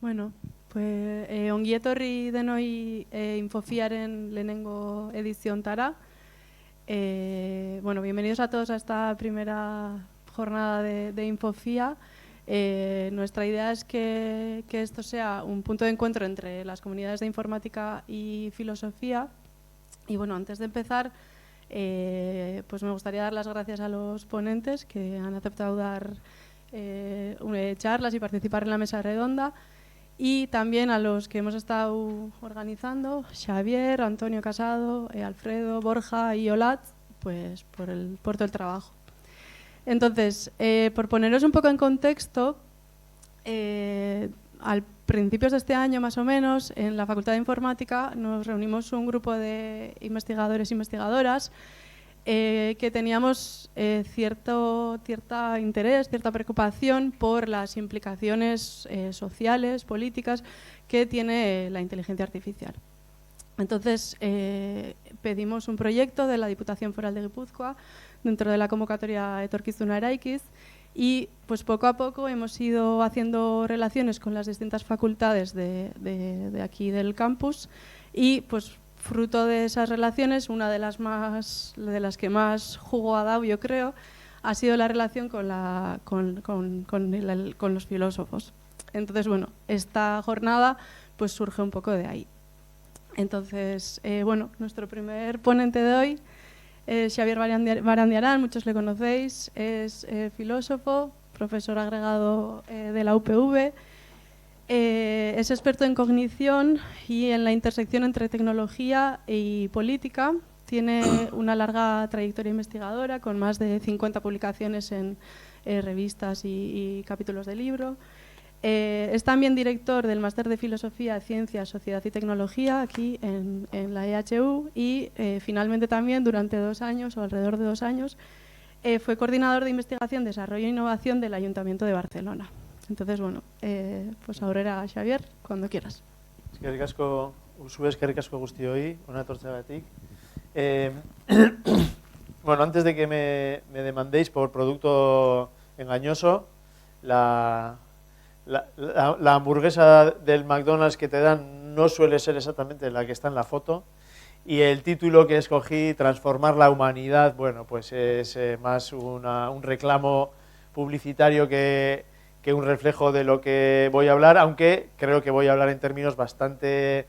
Bueno, pues ongi etorri denoi Infofiaren lehenengo ediziontara. Bueno, bienvenidos a todos a esta primera jornada de Infofia. Nuestra idea es que esto sea un punto de encuentro entre las comunidades de informática y filosofía. Y bueno, antes de empezar, pues me gustaría dar las gracias a los ponentes que han aceptado dar charlas y participar en la mesa redonda. Y también a los que hemos estado organizando, Xavier, Antonio Casado, Alfredo, Borja y Olat, pues por todo el trabajo. Entonces, por poneros un poco en contexto, al principios de este año más o menos, en la Facultad de Informática nos reunimos un grupo de investigadores e investigadoras que teníamos cierto interés, cierta preocupación por las implicaciones sociales, políticas que tiene la inteligencia artificial. Entonces, pedimos un proyecto de la Diputación Foral de Guipúzcoa dentro de la convocatoria Etorkizuna Eraikiz y pues poco a poco hemos ido haciendo relaciones con las distintas facultades de aquí del campus y pues fruto de esas relaciones, una de las que más jugo ha dado, yo creo, ha sido la relación con los filósofos. Entonces, bueno, esta jornada pues surge un poco de ahí. Entonces, bueno, nuestro primer ponente de hoy es Xavier Barandiarán, muchos le conocéis, es filósofo, profesor agregado de la UPV. Es experto en cognición y en la intersección entre tecnología y política. Tiene una larga trayectoria investigadora con más de 50 publicaciones en revistas y capítulos de libro. Es también director del Máster de Filosofía, Ciencia, Sociedad y Tecnología aquí en la EHU y finalmente también durante 2 años o alrededor de 2 años fue coordinador de investigación, desarrollo e innovación del Ayuntamiento de Barcelona. Entonces, bueno, pues ahora era Xavier, cuando quieras. Eskerrik asko, Usue, eskerrik asko guztioi, hona etortzeagatik. Bueno, antes de que me demandéis por producto engañoso, la hamburguesa del McDonald's que te dan no suele ser exactamente la que está en la foto. Y el título que escogí, Transformar la humanidad, bueno, pues es más un reclamo publicitario que un reflejo de lo que voy a hablar, aunque creo que voy a hablar en términos bastante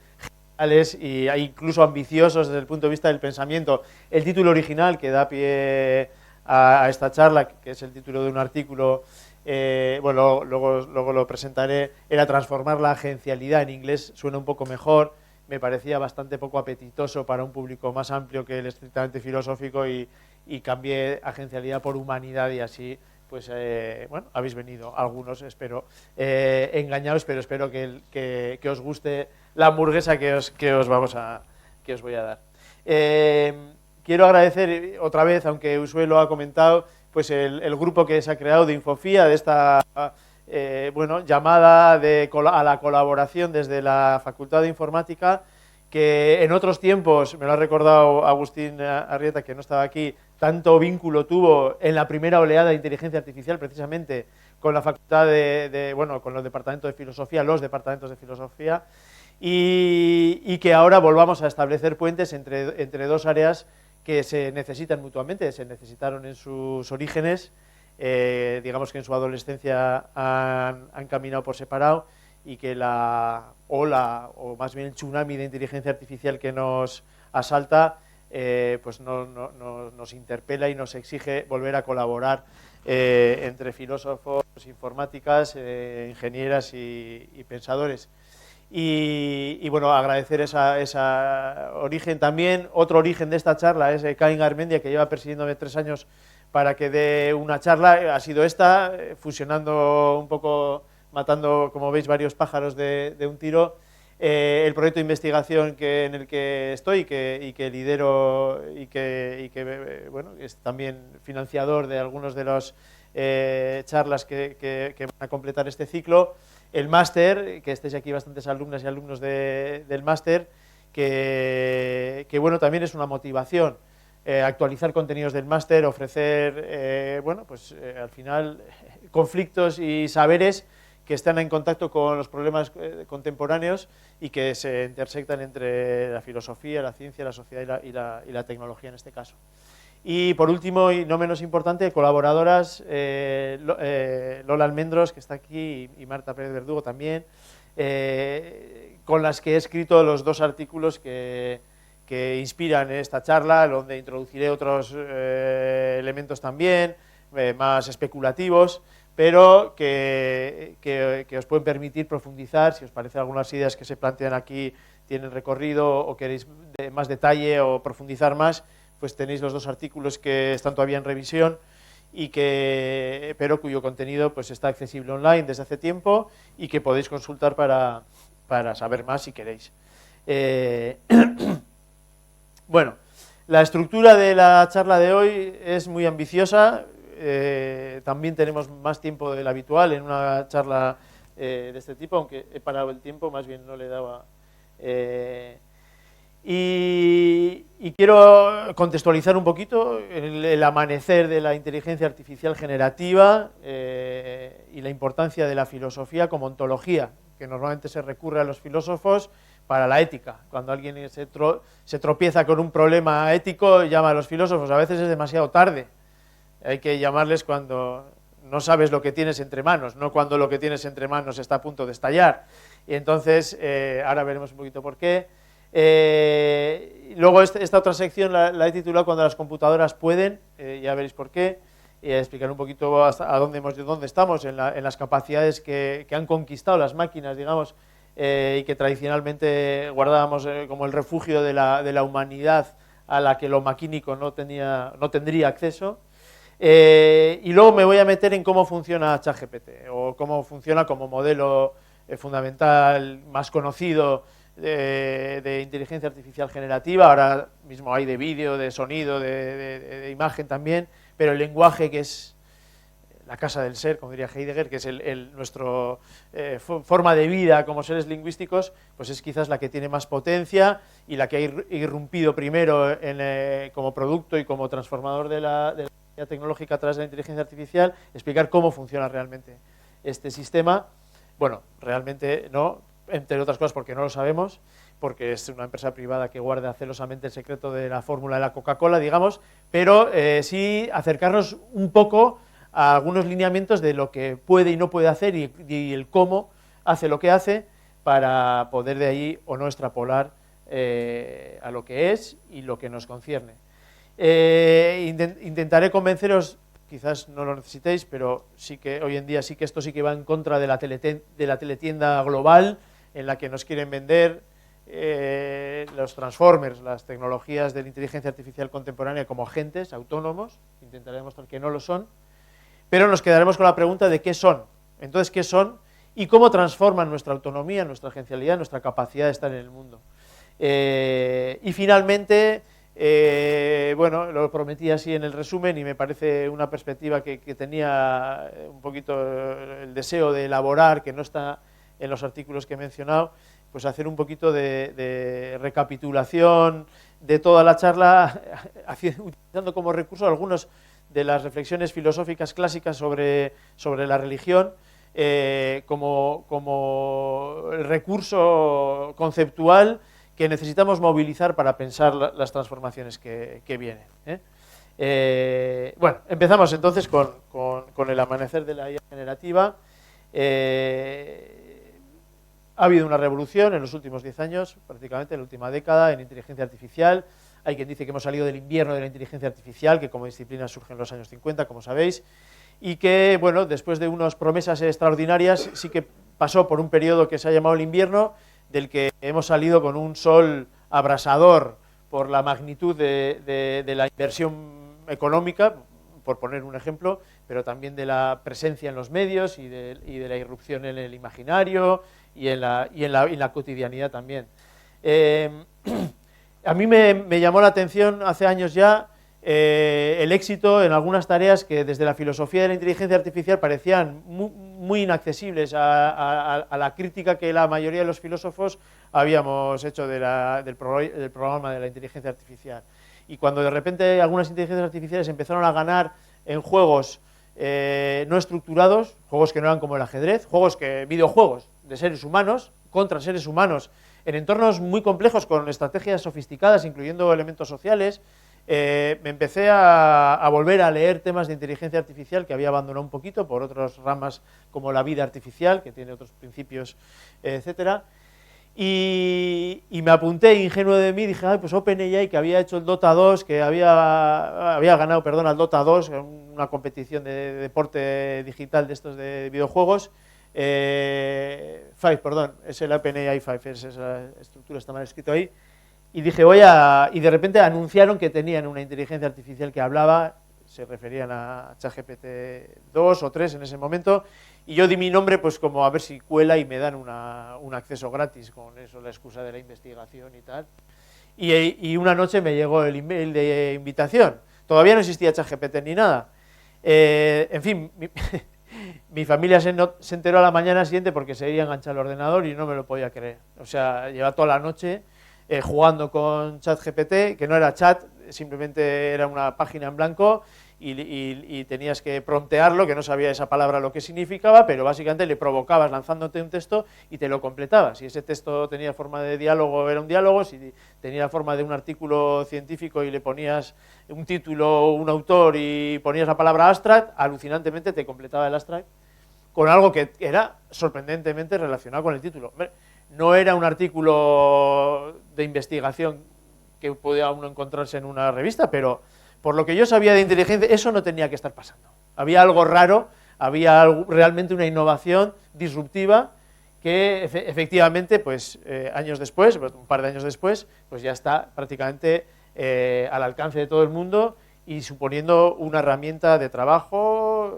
generales e incluso ambiciosos desde el punto de vista del pensamiento. El título original que da pie a esta charla, que es el título de un artículo, bueno, luego lo presentaré, era Transformar la agencialidad. En inglés suena un poco mejor, me parecía bastante poco apetitoso para un público más amplio que el estrictamente filosófico y cambié agencialidad por humanidad y así, pues bueno, habéis venido algunos, espero, engañados, pero espero que os guste la hamburguesa que os voy a dar. Quiero agradecer otra vez, aunque Usue lo ha comentado, pues el grupo que se ha creado de Infofia, de esta bueno, llamada a la colaboración desde la Facultad de Informática, que en otros tiempos, me lo ha recordado Agustín Arrieta, que no estaba aquí, tanto vínculo tuvo en la primera oleada de inteligencia artificial, precisamente con la Facultad bueno, con los departamentos de filosofía, y que ahora volvamos a establecer puentes entre dos áreas que se necesitan mutuamente, se necesitaron en sus orígenes, digamos que en su adolescencia han caminado por separado, y que la ola, o más bien el tsunami de inteligencia artificial que nos asalta, pues nos interpela y nos exige volver a colaborar entre filósofos, informáticas, ingenieras y pensadores. Y bueno, agradecer esa origen también. Otro origen de esta charla es Caín Garmendia, que lleva persiguiéndome 3 años para que dé una charla. Ha sido esta, fusionando un poco, matando, como veis, varios pájaros de un tiro. El proyecto de investigación en el que estoy y que lidero y que bueno, es también financiador de algunos de las charlas que van a completar este ciclo. El máster, que estéis aquí bastantes alumnas y alumnos del máster, que bueno, también es una motivación. Actualizar contenidos del máster, ofrecer, bueno, pues al final conflictos y saberes que están en contacto con los problemas contemporáneos y que se intersectan entre la filosofía, la ciencia, la sociedad y la tecnología en este caso. Y por último, y no menos importante, colaboradoras, Lola Almendros, que está aquí, y Marta Pérez Verdugo también, con las que he escrito los 2 artículos que inspiran esta charla, donde introduciré otros elementos también, más especulativos, pero que os pueden permitir profundizar. Si os parecen algunas ideas que se plantean aquí tienen recorrido o queréis más detalle o profundizar más, pues tenéis los 2 artículos que están todavía en revisión, pero cuyo contenido pues está accesible online desde hace tiempo y que podéis consultar para saber más si queréis. Bueno, la estructura de la charla de hoy es muy ambiciosa. También tenemos más tiempo del habitual en una charla de este tipo, aunque he parado el tiempo, más bien no le daba. Y quiero contextualizar un poquito el amanecer de la inteligencia artificial generativa y la importancia de la filosofía como ontología, que normalmente se recurre a los filósofos para la ética. Cuando alguien se tropieza con un problema ético, llama a los filósofos. A veces es demasiado tarde. Hay que llamarles cuando no sabes lo que tienes entre manos, no cuando lo que tienes entre manos está a punto de estallar. Y entonces, ahora veremos un poquito por qué. Luego esta otra sección la he titulado Cuando las computadoras pueden, ya veréis por qué, y a explicar un poquito hasta dónde estamos en las capacidades que han conquistado las máquinas, digamos, y que tradicionalmente guardábamos como el refugio de la humanidad, a la que lo maquínico no tendría acceso. Y luego me voy a meter en cómo funciona ChatGPT, o cómo funciona como modelo fundamental más conocido de inteligencia artificial generativa. Ahora mismo hay de vídeo, de sonido, de imagen también, pero el lenguaje, que es la casa del ser, como diría Heidegger, que es nuestra forma de vida como seres lingüísticos, pues es quizás la que tiene más potencia y la que ha irrumpido primero como producto y como transformador de la tecnológica a través de la inteligencia artificial. Explicar cómo funciona realmente este sistema. Bueno, realmente no, entre otras cosas porque no lo sabemos, porque es una empresa privada que guarda celosamente el secreto de la fórmula de la Coca-Cola, digamos, pero sí acercarnos un poco a algunos lineamientos de lo que puede y no puede hacer y el cómo hace lo que hace, para poder de ahí o no extrapolar a lo que es y lo que nos concierne. Intentaré convenceros, quizás no lo necesitéis, pero sí que hoy en día sí que esto sí que va en contra de la teletienda global en la que nos quieren vender los transformers, las tecnologías de la inteligencia artificial contemporánea, como agentes autónomos. Intentaré demostrar que no lo son, pero nos quedaremos con la pregunta de qué son. Entonces, ¿qué son y cómo transforman nuestra autonomía, nuestra agencialidad, nuestra capacidad de estar en el mundo? Y finalmente, bueno, lo prometí así en el resumen y me parece una perspectiva que tenía un poquito el deseo de elaborar, que no está en los artículos que he mencionado, pues hacer un poquito de recapitulación de toda la charla, utilizando como recurso algunos de las reflexiones filosóficas clásicas sobre la religión, como el recurso conceptual que necesitamos movilizar para pensar las transformaciones que vienen. Bueno, empezamos entonces con el amanecer de la IA generativa. Ha habido una revolución en los últimos 10 años, prácticamente en la última década, en inteligencia artificial. Hay quien dice que hemos salido del invierno de la inteligencia artificial, que como disciplina surge en los años 50, como sabéis, y que, bueno, después de unas promesas extraordinarias, sí que pasó por un periodo que se ha llamado el invierno, del que hemos salido con un sol abrasador por la magnitud de la inversión económica, por poner un ejemplo, pero también de la presencia en los medios y de la irrupción en el imaginario y en la cotidianidad también. A mí me llamó la atención hace años ya el éxito en algunas tareas que desde la filosofía de la inteligencia artificial parecían muy inaccesibles a la crítica que la mayoría de los filósofos habíamos hecho del programa de la inteligencia artificial. Y cuando de repente algunas inteligencias artificiales empezaron a ganar en juegos no estructurados, juegos que no eran como el ajedrez, videojuegos de seres humanos, contra seres humanos, en entornos muy complejos con estrategias sofisticadas, incluyendo elementos sociales. Me empecé a volver a leer temas de inteligencia artificial que había abandonado un poquito por otras ramas como la vida artificial, que tiene otros principios, etcétera. Y me apunté, ingenuo de mí, dije, pues OpenAI, que había hecho el Dota 2, que había ganado, perdón, al Dota 2, una competición de deporte digital de estos de videojuegos. Five, perdón, es el OpenAI 5, esa estructura está mal escrito ahí. Y dije, y de repente anunciaron que tenían una inteligencia artificial que hablaba, se referían a ChatGPT 2 o 3 en ese momento, y yo di mi nombre pues como a ver si cuela y me dan un acceso gratis, con eso, la excusa de la investigación y tal. Y una noche me llegó el email de invitación, todavía no existía ChatGPT ni nada. En fin, mi familia se enteró a la mañana siguiente porque se iba a enganchar al ordenador y no me lo podía creer. O sea, llevaba toda la noche jugando con ChatGPT, que no era chat, simplemente era una página en blanco y tenías que promptearlo, que no sabía esa palabra lo que significaba, pero básicamente le provocabas lanzándote un texto y te lo completaba. Si ese texto tenía forma de diálogo, era un diálogo; si tenía forma de un artículo científico y le ponías un título, un autor y ponías la palabra abstract, alucinantemente te completaba el abstract con algo que era sorprendentemente relacionado con el título. No era un artículo de investigación que podía uno encontrarse en una revista, pero por lo que yo sabía de inteligencia, eso no tenía que estar pasando. Había algo raro, había realmente una innovación disruptiva que efectivamente, pues años después, un par de años después, pues ya está prácticamente al alcance de todo el mundo y suponiendo una herramienta de trabajo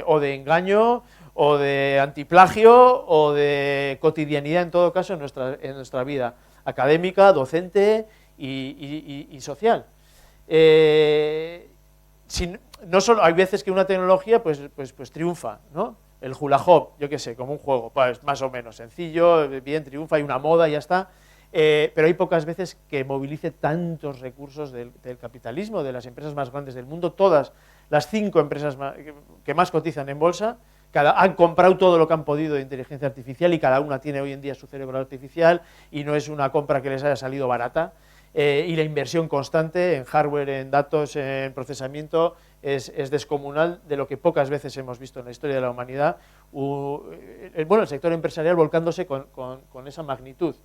o de engaño o de antiplagio o de cotidianidad, en todo caso, en nuestra vida académica, docente y social. No solo, hay veces que una tecnología pues triunfa, ¿no? El hula hoop, yo qué sé, como un juego, pues más o menos sencillo, bien, triunfa, hay una moda y ya está. Pero hay pocas veces que movilice tantos recursos del capitalismo, de las empresas más grandes del mundo. Todas las 5 empresas que más cotizan en bolsa, han comprado todo lo que han podido de inteligencia artificial y cada una tiene hoy en día su cerebro artificial y no es una compra que les haya salido barata. Y la inversión constante en hardware, en datos, en procesamiento es descomunal, de lo que pocas veces hemos visto en la historia de la humanidad. El sector empresarial volcándose con esa magnitud.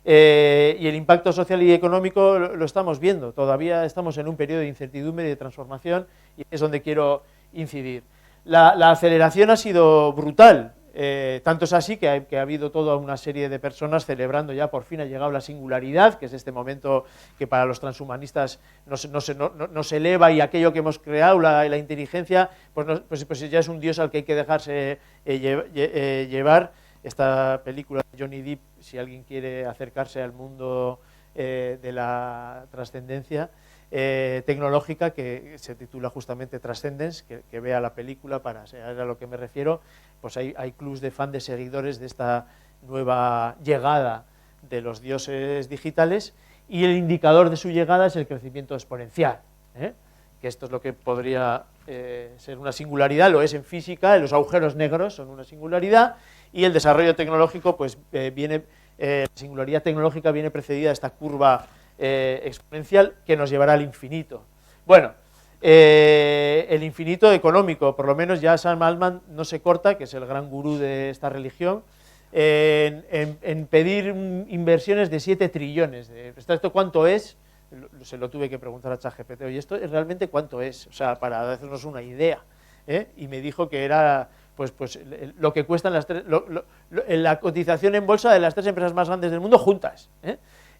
Y el impacto social y económico lo estamos viendo. Todavía estamos en un periodo de incertidumbre y de transformación y es donde quiero incidir. La aceleración ha sido brutal, tanto es así que ha habido toda una serie de personas celebrando ya por fin ha llegado la singularidad, que es este momento que para los transhumanistas nos eleva, y aquello que hemos creado, la inteligencia, pues ya es un dios al que hay que dejarse llevar. Esta película de Johnny Depp, si alguien quiere acercarse al mundo de la trascendencia tecnológica, que se titula justamente Transcendence, que vea la película para saber a lo que me refiero. Pues hay clubs de fan, de seguidores de esta nueva llegada de los dioses digitales, y el indicador de su llegada es el crecimiento exponencial, que esto es lo que podría ser una singularidad, lo es en física, los agujeros negros son una singularidad, y el desarrollo tecnológico, pues la singularidad tecnológica viene precedida de esta curva exponencial que nos llevará al infinito. Bueno, el infinito económico, por lo menos ya Sam Altman no se corta, que es el gran gurú de esta religión, en pedir inversiones de 7 trillones. ¿Esto cuánto es? Se lo tuve que preguntar a ChatGPT, oye, ¿esto es realmente cuánto es? O sea, para hacernos una idea. Y me dijo que era pues lo que cuestan la cotización en bolsa de las 3 empresas más grandes del mundo juntas.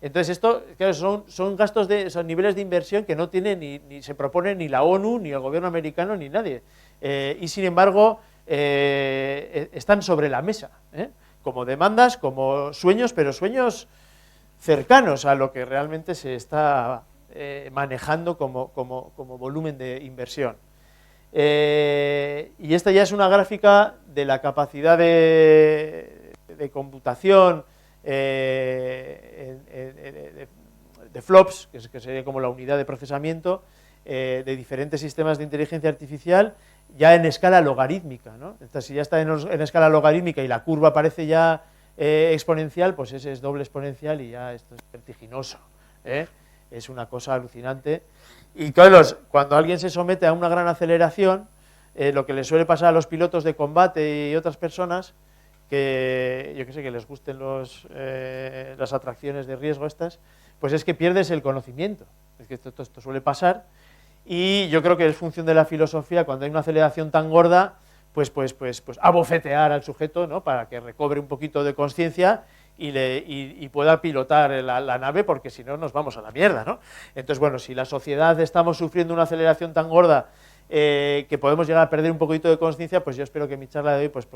Entonces esto, claro, son gastos son niveles de inversión que no tiene ni se propone ni la ONU, ni el gobierno americano, ni nadie. Y sin embargo, están sobre la mesa, como demandas, como sueños, pero sueños cercanos a lo que realmente se está manejando como volumen de inversión. Y esta ya es una gráfica de la capacidad de computación de flops, que sería como la unidad de procesamiento de diferentes sistemas de inteligencia artificial, ya en escala logarítmica, ¿no? Entonces, si ya está en escala logarítmica y la curva parece ya exponencial, pues ese es doble exponencial y ya esto es vertiginoso, ¿eh? Es una cosa alucinante. Y claro, cuando alguien se somete a una gran aceleración, lo que le suele pasar a los pilotos de combate y otras personas, que yo que sé, que les gusten las atracciones de riesgo estas, pues es que pierdes el conocimiento. Es que esto suele pasar, y yo creo que es función de la filosofía, cuando hay una aceleración tan gorda, pues abofetear al sujeto, ¿no? Para que recobre un poquito de conciencia y pueda pilotar la nave, porque si no nos vamos a la mierda, ¿no? Entonces, bueno, si la sociedad estamos sufriendo una aceleración tan gorda que podemos llegar a perder un poquito de conciencia, pues yo espero que mi charla de hoy pues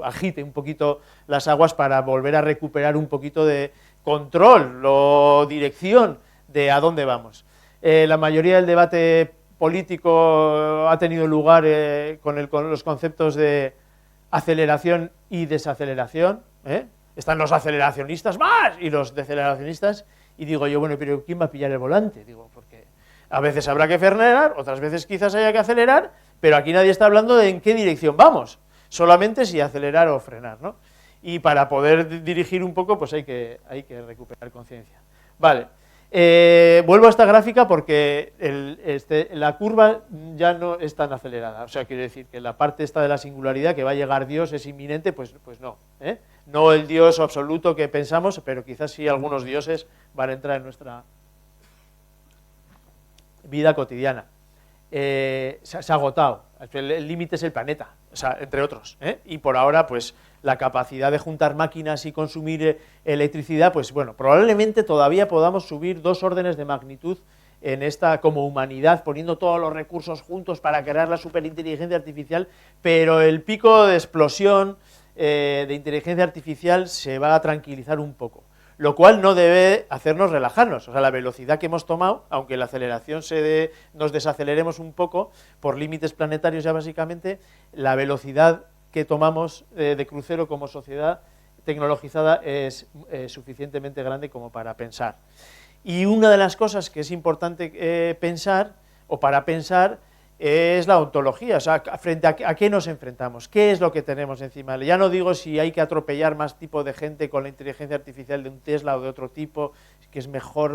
agite un poquito las aguas para volver a recuperar un poquito de control o dirección de a dónde vamos. La mayoría del debate político ha tenido lugar con los conceptos de aceleración y desaceleración, ¿eh? Están los aceleracionistas más y los deceleracionistas, y digo yo, bueno, pero ¿quién va a pillar el volante? Digo, porque a veces habrá que frenar, otras veces quizás haya que acelerar, pero aquí nadie está hablando de en qué dirección vamos, solamente si acelerar o frenar, ¿no? Y para poder dirigir un poco, pues hay que recuperar conciencia. Vale, vuelvo a esta gráfica porque la curva ya no es tan acelerada, o sea, quiero decir que la parte esta de la singularidad, que va a llegar Dios, es inminente, pues no, ¿eh? No el Dios absoluto que pensamos, pero quizás sí algunos dioses van a entrar en nuestra vida cotidiana. Se ha agotado, el límite es el planeta, o sea, entre otros, ¿eh? Y por ahora, pues la capacidad de juntar máquinas y consumir electricidad, pues bueno, probablemente todavía podamos subir 2 órdenes de magnitud en esta, como humanidad, poniendo todos los recursos juntos para crear la superinteligencia artificial, pero el pico de explosión de inteligencia artificial se va a tranquilizar un poco, lo cual no debe hacernos relajarnos. O sea, la velocidad que hemos tomado, aunque la aceleración nos desaceleremos un poco por límites planetarios ya básicamente, la velocidad que tomamos de crucero como sociedad tecnologizada es suficientemente grande como para pensar. Y una de las cosas que es importante pensar, o para pensar, es la ontología, o sea, frente a qué nos enfrentamos, qué es lo que tenemos encima. Ya no digo si hay que atropellar más tipo de gente con la inteligencia artificial de un Tesla o de otro tipo, que es mejor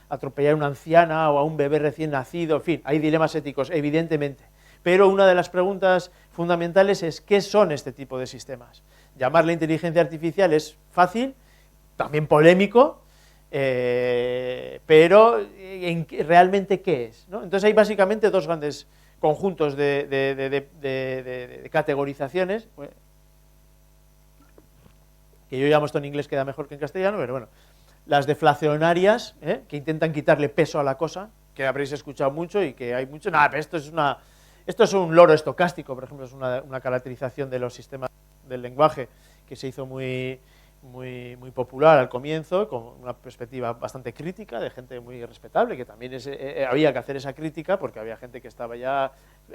atropellar a una anciana o a un bebé recién nacido, en fin, hay dilemas éticos, evidentemente. Pero una de las preguntas fundamentales es ¿qué son este tipo de sistemas? Llamarle inteligencia artificial es fácil, también polémico, pero ¿realmente qué es? ¿No? Entonces hay básicamente 2 grandes conjuntos de categorizaciones, que yo llamo esto en inglés, queda mejor que en castellano, pero bueno, las deflacionarias, que intentan quitarle peso a la cosa, que habréis escuchado mucho y que hay mucho, nada, pero esto es un loro estocástico, por ejemplo, es una caracterización de los sistemas del lenguaje que se hizo muy popular al comienzo, con una perspectiva bastante crítica, de gente muy respetable, que también había que hacer esa crítica, porque había gente que estaba ya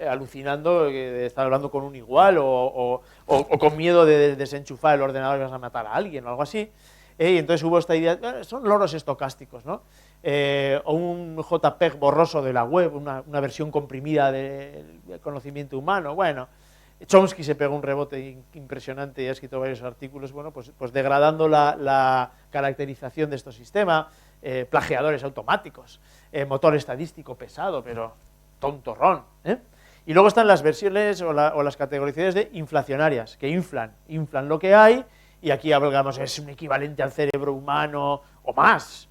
alucinando de estar hablando con un igual, o con miedo de desenchufar el ordenador y vas a matar a alguien, o algo así, y entonces hubo esta idea, son loros estocásticos, ¿no? O un JPEG borroso de la web, una versión comprimida del conocimiento humano, bueno. Chomsky se pegó un rebote impresionante y ha escrito varios artículos, bueno, pues degradando la caracterización de estos sistemas, plagiadores automáticos, motor estadístico pesado, pero tontorrón, ¿eh? Y luego están las versiones o las categorizaciones de inflacionarias, que inflan lo que hay, y aquí hablamos, es un equivalente al cerebro humano o más,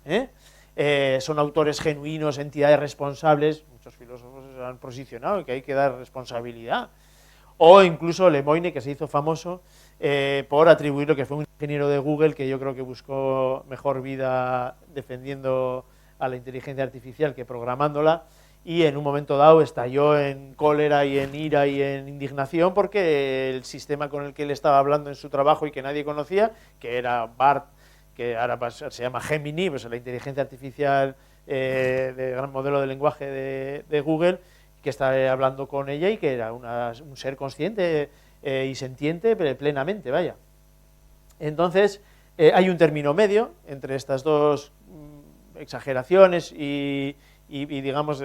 son autores genuinos, entidades responsables, muchos filósofos se han posicionado en que hay que dar responsabilidad. O incluso Lemoyne, que se hizo famoso por atribuir lo que fue un ingeniero de Google que yo creo que buscó mejor vida defendiendo a la inteligencia artificial que programándola, y en un momento dado estalló en cólera y en ira y en indignación porque el sistema con el que él estaba hablando en su trabajo y que nadie conocía, que era BART, que ahora se llama Gemini, pues la inteligencia artificial de gran modelo de lenguaje de Google, que está hablando con ella y que era un ser consciente y sentiente plenamente, vaya. Entonces, hay un término medio entre estas 2 exageraciones y digamos,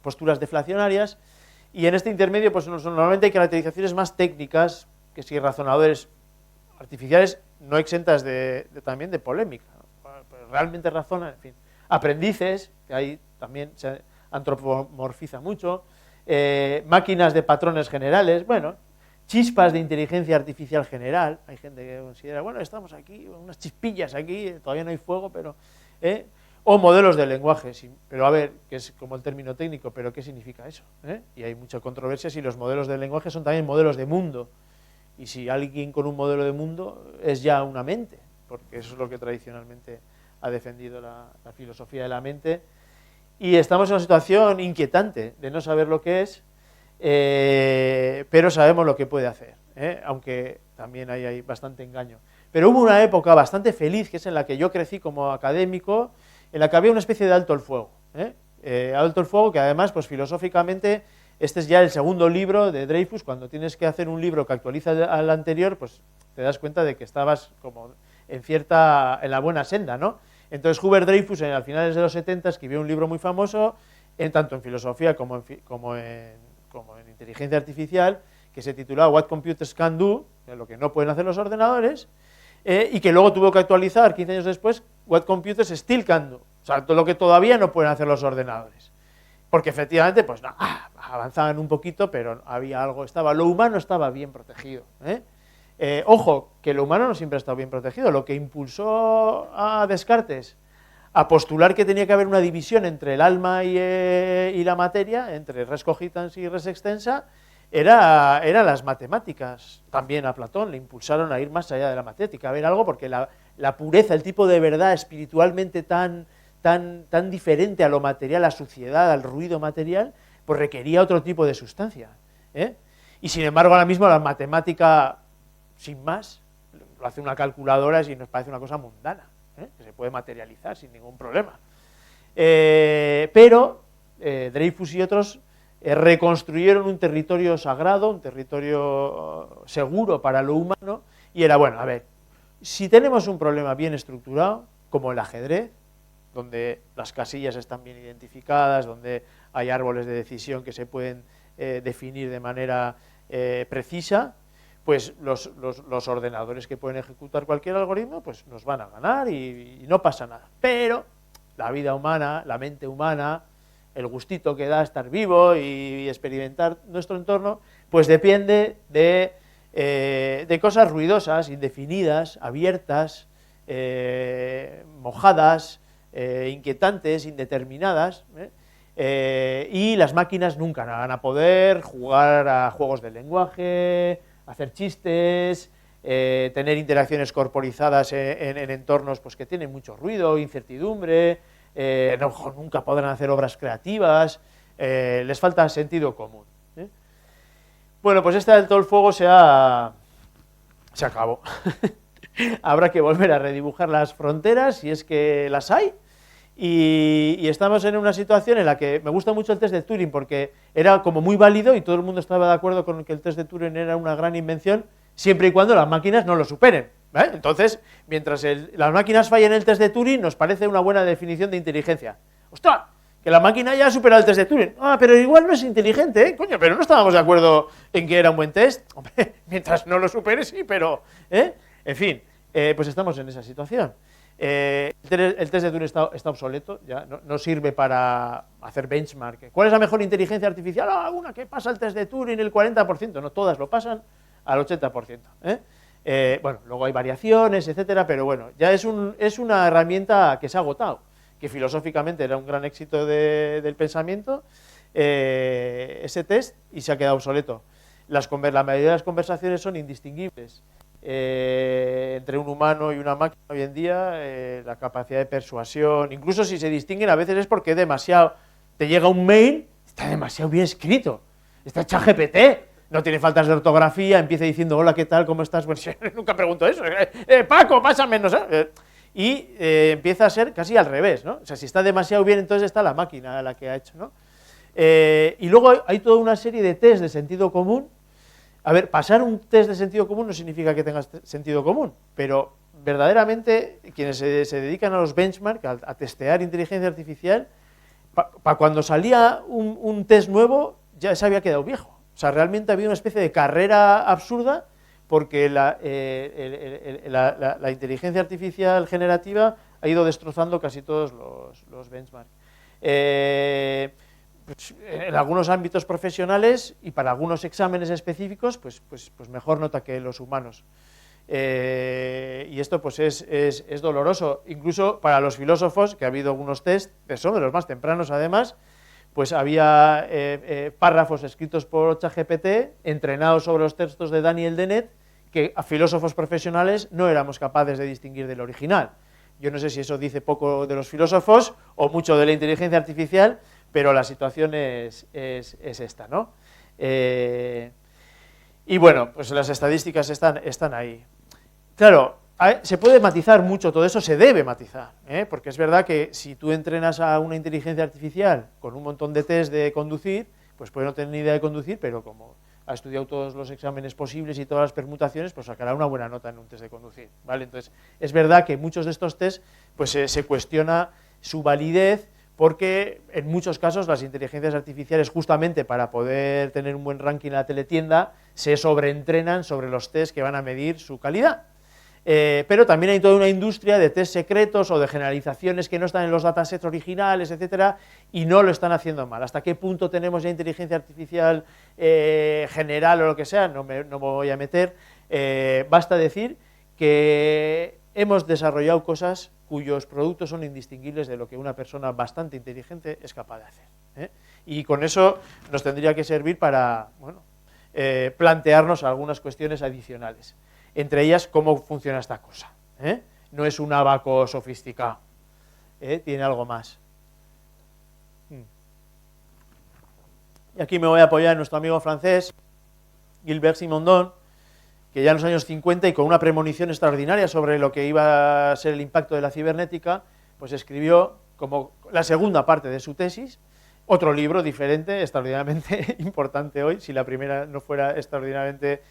posturas deflacionarias, y en este intermedio pues normalmente hay caracterizaciones más técnicas, que si razonadores artificiales no exentas también de polémica, ¿no? Realmente razonan, en fin, aprendices, que ahí también se antropomorfiza mucho, máquinas de patrones generales, bueno, chispas de inteligencia artificial general, hay gente que considera, bueno, estamos aquí, unas chispillas aquí, todavía no hay fuego, pero... o modelos de lenguaje, sí, pero a ver, que es como el término técnico, pero ¿qué significa eso? Y hay mucha controversia si los modelos de lenguaje son también modelos de mundo, y si alguien con un modelo de mundo es ya una mente, porque eso es lo que tradicionalmente ha defendido la filosofía de la mente, y estamos en una situación inquietante de no saber lo que es, pero sabemos lo que puede hacer, aunque también hay bastante engaño. Pero hubo una época bastante feliz, que es en la que yo crecí como académico, en la que había una especie de alto el fuego, alto el fuego que además, pues filosóficamente, este es ya el segundo libro de Dreyfus. Cuando tienes que hacer un libro que actualiza al anterior, pues te das cuenta de que estabas como en la buena senda, ¿no? Entonces Hubert Dreyfus, a finales de los 70, escribió un libro muy famoso, tanto en filosofía como en inteligencia artificial, que se titulaba What Computers Can Do, lo que no pueden hacer los ordenadores, y que luego tuvo que actualizar 15 años después, What Computers Still Can Do, o sea, todo lo que todavía no pueden hacer los ordenadores. Porque efectivamente, pues no, avanzaban un poquito, pero había algo, lo humano estaba bien protegido. Ojo, que lo humano no siempre ha estado bien protegido. Lo que impulsó a Descartes a postular que tenía que haber una división entre el alma y la materia, entre res cogitans y res extensa, eran las matemáticas. También a Platón le impulsaron a ir más allá de la matemática, a ver algo, porque la pureza, el tipo de verdad espiritualmente tan diferente a lo material, a la suciedad, al ruido material, pues requería otro tipo de sustancia. Y sin embargo, ahora mismo la matemática, sin más, lo hace una calculadora y nos parece una cosa mundana, que se puede materializar sin ningún problema. Pero Dreyfus y otros reconstruyeron un territorio sagrado, un territorio seguro para lo humano, y era, bueno, a ver, si tenemos un problema bien estructurado, como el ajedrez, donde las casillas están bien identificadas, donde hay árboles de decisión que se pueden definir de manera precisa, pues los ordenadores que pueden ejecutar cualquier algoritmo, pues nos van a ganar y no pasa nada. Pero la vida humana, la mente humana, el gustito que da estar vivo y experimentar nuestro entorno, pues depende de cosas ruidosas, indefinidas, abiertas, mojadas, inquietantes, indeterminadas, y las máquinas nunca van a poder jugar a juegos de lenguaje, hacer chistes, tener interacciones corporizadas en entornos pues, que tienen mucho ruido, incertidumbre, nunca podrán hacer obras creativas, les falta sentido común. Bueno, pues este alto el fuego se acabó. Habrá que volver a redibujar las fronteras, si es que las hay, y estamos en una situación en la que me gusta mucho el test de Turing, porque era como muy válido y todo el mundo estaba de acuerdo con que el test de Turing era una gran invención, siempre y cuando las máquinas no lo superen, ¿vale? Entonces, mientras las máquinas fallen el test de Turing, nos parece una buena definición de inteligencia. ¡Ostras! Que la máquina ya ha superado el test de Turing. Ah, pero igual no es inteligente, ¿eh? Coño, pero no estábamos de acuerdo en que era un buen test. Hombre, mientras no lo supere, sí, pero... En fin, pues estamos en esa situación. El test de Turing está obsoleto, ya no sirve para hacer benchmark. ¿Cuál es la mejor inteligencia artificial? Ah, una que pasa el test de Turing el 40%. No, todas lo pasan al 80%. Bueno, luego hay variaciones, etcétera, pero bueno, ya es una herramienta que se ha agotado, que filosóficamente era un gran éxito del pensamiento, ese test, y se ha quedado obsoleto. La mayoría de las conversaciones son indistinguibles entre un humano y una máquina hoy en día, la capacidad de persuasión, incluso si se distinguen a veces es porque te llega un mail, está demasiado bien escrito, está ChatGPT, no tiene faltas de ortografía, empieza diciendo hola, ¿qué tal? ¿Cómo estás? Bueno, nunca pregunto eso, Paco, pásame, no sé, y empieza a ser casi al revés, ¿no? O sea, si está demasiado bien, entonces está la máquina la que ha hecho, ¿no? Y luego hay toda una serie de test de sentido común. A ver, pasar un test de sentido común no significa que tengas sentido común, pero verdaderamente quienes se dedican a los benchmarks, a testear inteligencia artificial, para cuando salía un test nuevo, ya se había quedado viejo. O sea, realmente había una especie de carrera absurda porque la inteligencia artificial generativa ha ido destrozando casi todos los benchmarks. Pues, en algunos ámbitos profesionales y para algunos exámenes específicos, pues mejor nota que los humanos. Y esto pues es doloroso, incluso para los filósofos, que ha habido algunos test, que son de los más tempranos además, pues había párrafos escritos por ChatGPT, entrenados sobre los textos de Daniel Dennett, que a filósofos profesionales no éramos capaces de distinguir del original. Yo no sé si eso dice poco de los filósofos o mucho de la inteligencia artificial, pero la situación es esta, ¿no? Y bueno, pues las estadísticas están ahí. Claro, se puede matizar mucho todo eso, se debe matizar, porque es verdad que si tú entrenas a una inteligencia artificial con un montón de test de conducir, pues puede no tener ni idea de conducir, pero como ha estudiado todos los exámenes posibles y todas las permutaciones, pues sacará una buena nota en un test de conducir, ¿vale? Entonces, es verdad que muchos de estos test, pues se cuestiona su validez, porque en muchos casos las inteligencias artificiales, justamente para poder tener un buen ranking en la teletienda, se sobreentrenan sobre los test que van a medir su calidad. Pero también hay toda una industria de test secretos o de generalizaciones que no están en los datasets originales, etcétera, y no lo están haciendo mal. ¿Hasta qué punto tenemos ya inteligencia artificial general o lo que sea? No me voy a meter. Basta decir que hemos desarrollado cosas cuyos productos son indistinguibles de lo que una persona bastante inteligente es capaz de hacer. Y con eso nos tendría que servir para, bueno, plantearnos algunas cuestiones adicionales. Entre ellas, cómo funciona esta cosa. No es un abaco sofisticado, tiene algo más. Y aquí me voy a apoyar en nuestro amigo francés, Gilbert Simondon, que ya en los años 50, y con una premonición extraordinaria sobre lo que iba a ser el impacto de la cibernética, pues escribió como la segunda parte de su tesis, otro libro diferente, extraordinariamente importante hoy, si la primera no fuera extraordinariamente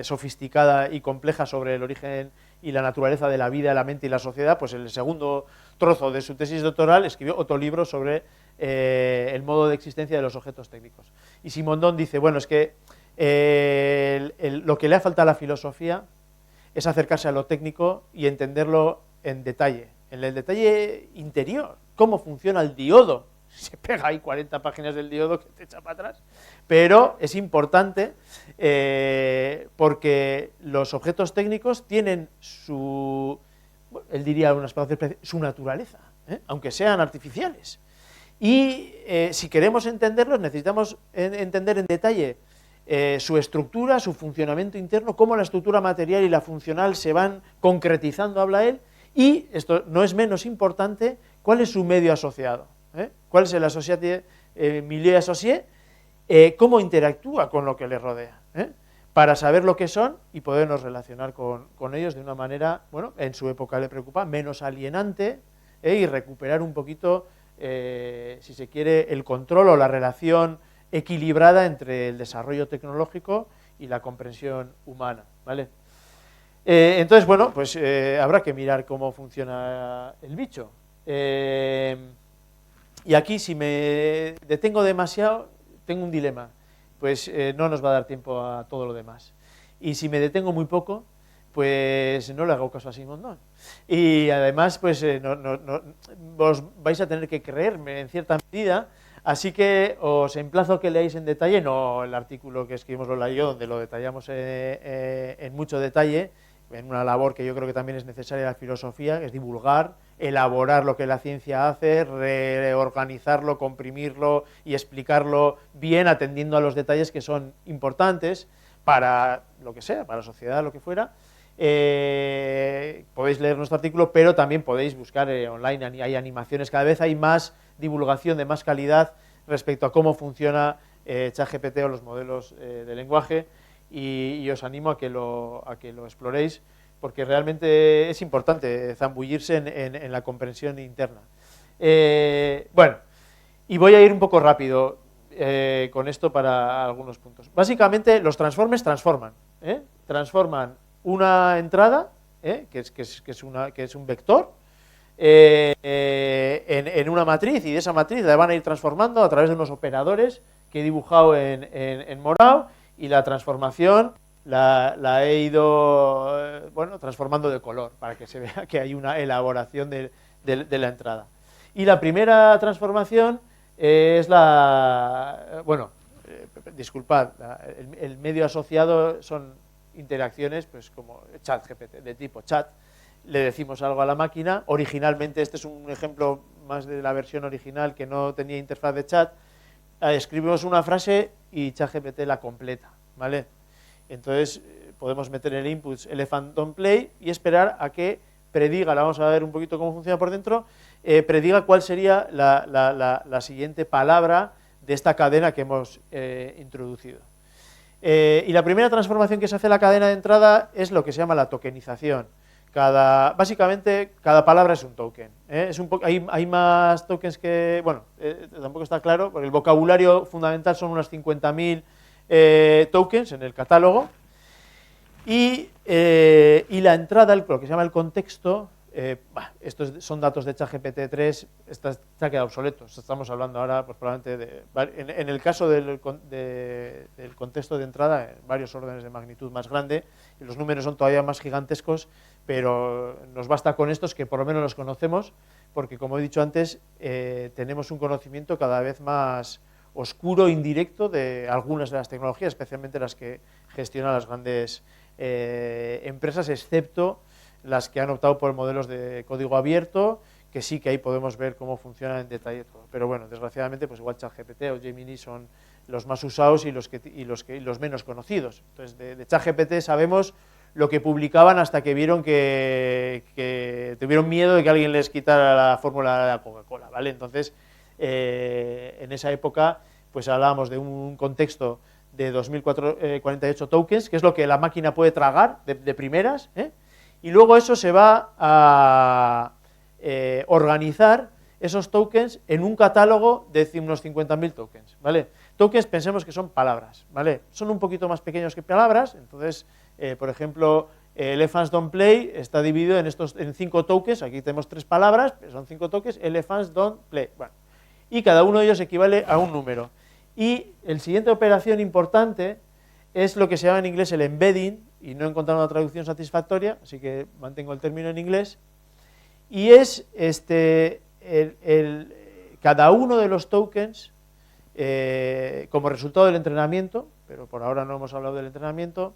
sofisticada y compleja sobre el origen y la naturaleza de la vida, la mente y la sociedad, pues en el segundo trozo de su tesis doctoral escribió otro libro sobre el modo de existencia de los objetos técnicos. Y Simondon dice, bueno, es que lo que le ha faltado a la filosofía es acercarse a lo técnico y entenderlo en detalle, en el detalle interior, cómo funciona el diodo. Se pega ahí 40 páginas del diodo que te echa para atrás, pero es importante porque los objetos técnicos tienen él diría su naturaleza, aunque sean artificiales. Y si queremos entenderlos, necesitamos entender en detalle su estructura, su funcionamiento interno, cómo la estructura material y la funcional se van concretizando, habla él, y esto no es menos importante, cuál es su medio asociado. ¿Cuál es el milieu associé? ¿Cómo interactúa con lo que le rodea? Para saber lo que son y podernos relacionar con ellos de una manera, bueno, en su época le preocupa, menos alienante, y recuperar un poquito, si se quiere, el control o la relación equilibrada entre el desarrollo tecnológico y la comprensión humana, ¿vale? Entonces, bueno, pues habrá que mirar cómo funciona el bicho. Y aquí, si me detengo demasiado, tengo un dilema, pues no nos va a dar tiempo a todo lo demás. Y si me detengo muy poco, pues no le hago caso a Simondon. Y además, pues os vais a tener que creerme en cierta medida, así que os emplazo a que leáis en detalle, no el artículo que escribimos Lola y yo, donde lo detallamos en mucho detalle, en una labor que yo creo que también es necesaria en la filosofía, que es divulgar, elaborar lo que la ciencia hace, reorganizarlo, comprimirlo y explicarlo bien, atendiendo a los detalles que son importantes para lo que sea, para la sociedad, lo que fuera. Podéis leer nuestro artículo, pero también podéis buscar online, hay animaciones, cada vez hay más divulgación de más calidad respecto a cómo funciona ChatGPT o los modelos de lenguaje, y os animo a que lo exploréis, porque realmente es importante zambullirse en la comprensión interna. Bueno, y voy a ir un poco rápido con esto para algunos puntos. Básicamente, los transformes transforman una entrada, que es un vector, en una matriz, y de esa matriz la van a ir transformando a través de unos operadores que he dibujado en morado, y la transformación la he ido bueno, transformando de color, para que se vea que hay una elaboración de la entrada. Y la primera transformación es bueno, disculpad, el medio asociado son interacciones pues como ChatGPT, de tipo chat. Le decimos algo a la máquina. Originalmente, este es un ejemplo más de la versión original que no tenía interfaz de chat. Escribimos una frase y ChatGPT la completa, ¿vale? Entonces podemos meter en el input elephant don't play y esperar a que prediga, la vamos a ver un poquito cómo funciona por dentro, prediga cuál sería la siguiente palabra de esta cadena que hemos introducido. Y la primera transformación que se hace en la cadena de entrada es lo que se llama la tokenización. Básicamente, cada palabra es un token. Hay más tokens que... Bueno, tampoco está claro, porque el vocabulario fundamental son unas 50.000 tokens en el catálogo. Y la entrada, lo que se llama el contexto, estos son datos de ChatGPT 3, se ha quedado obsoleto. Estamos hablando ahora, pues probablemente, en el caso del contexto de entrada, en varios órdenes de magnitud más grande, y los números son todavía más gigantescos, pero nos basta con estos que por lo menos los conocemos, porque como he dicho antes, tenemos un conocimiento cada vez más oscuro, indirecto, de algunas de las tecnologías, especialmente las que gestionan las grandes empresas, excepto las que han optado por modelos de código abierto, que sí que ahí podemos ver cómo funciona en detalle todo. Pero bueno, desgraciadamente, pues igual ChatGPT o Gemini son los más usados y los menos conocidos. Entonces, de ChatGPT sabemos lo que publicaban hasta que vieron que tuvieron miedo de que alguien les quitara la fórmula de la Coca-Cola, ¿vale? Entonces, en esa época, pues hablábamos de un contexto de 2048 tokens, que es lo que la máquina puede tragar de primeras, y luego eso se va a organizar esos tokens en un catálogo de unos 50.000 tokens, ¿vale? Tokens, pensemos que son palabras, ¿vale? Son un poquito más pequeños que palabras, entonces, por ejemplo, Elephants Don't Play está dividido en 5 tokens, aquí tenemos 3 palabras, pero son 5 tokens, Elephants Don't Play, bueno, y cada uno de ellos equivale a un número. Y el siguiente operación importante es lo que se llama en inglés el embedding, y no he encontrado una traducción satisfactoria, así que mantengo el término en inglés, y es cada uno de los tokens, como resultado del entrenamiento, pero por ahora no hemos hablado del entrenamiento,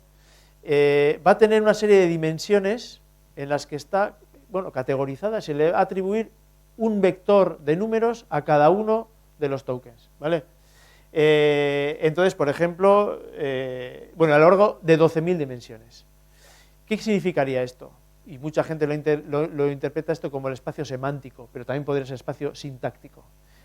va a tener una serie de dimensiones en las que está, bueno, categorizada, se le va a atribuir un vector de números a cada uno de los tokens, ¿vale? Entonces, por ejemplo, bueno, a lo largo de 12.000 dimensiones. ¿Qué significaría esto? Y mucha gente lo interpreta esto como el espacio semántico, pero también podría ser espacio sintáctico.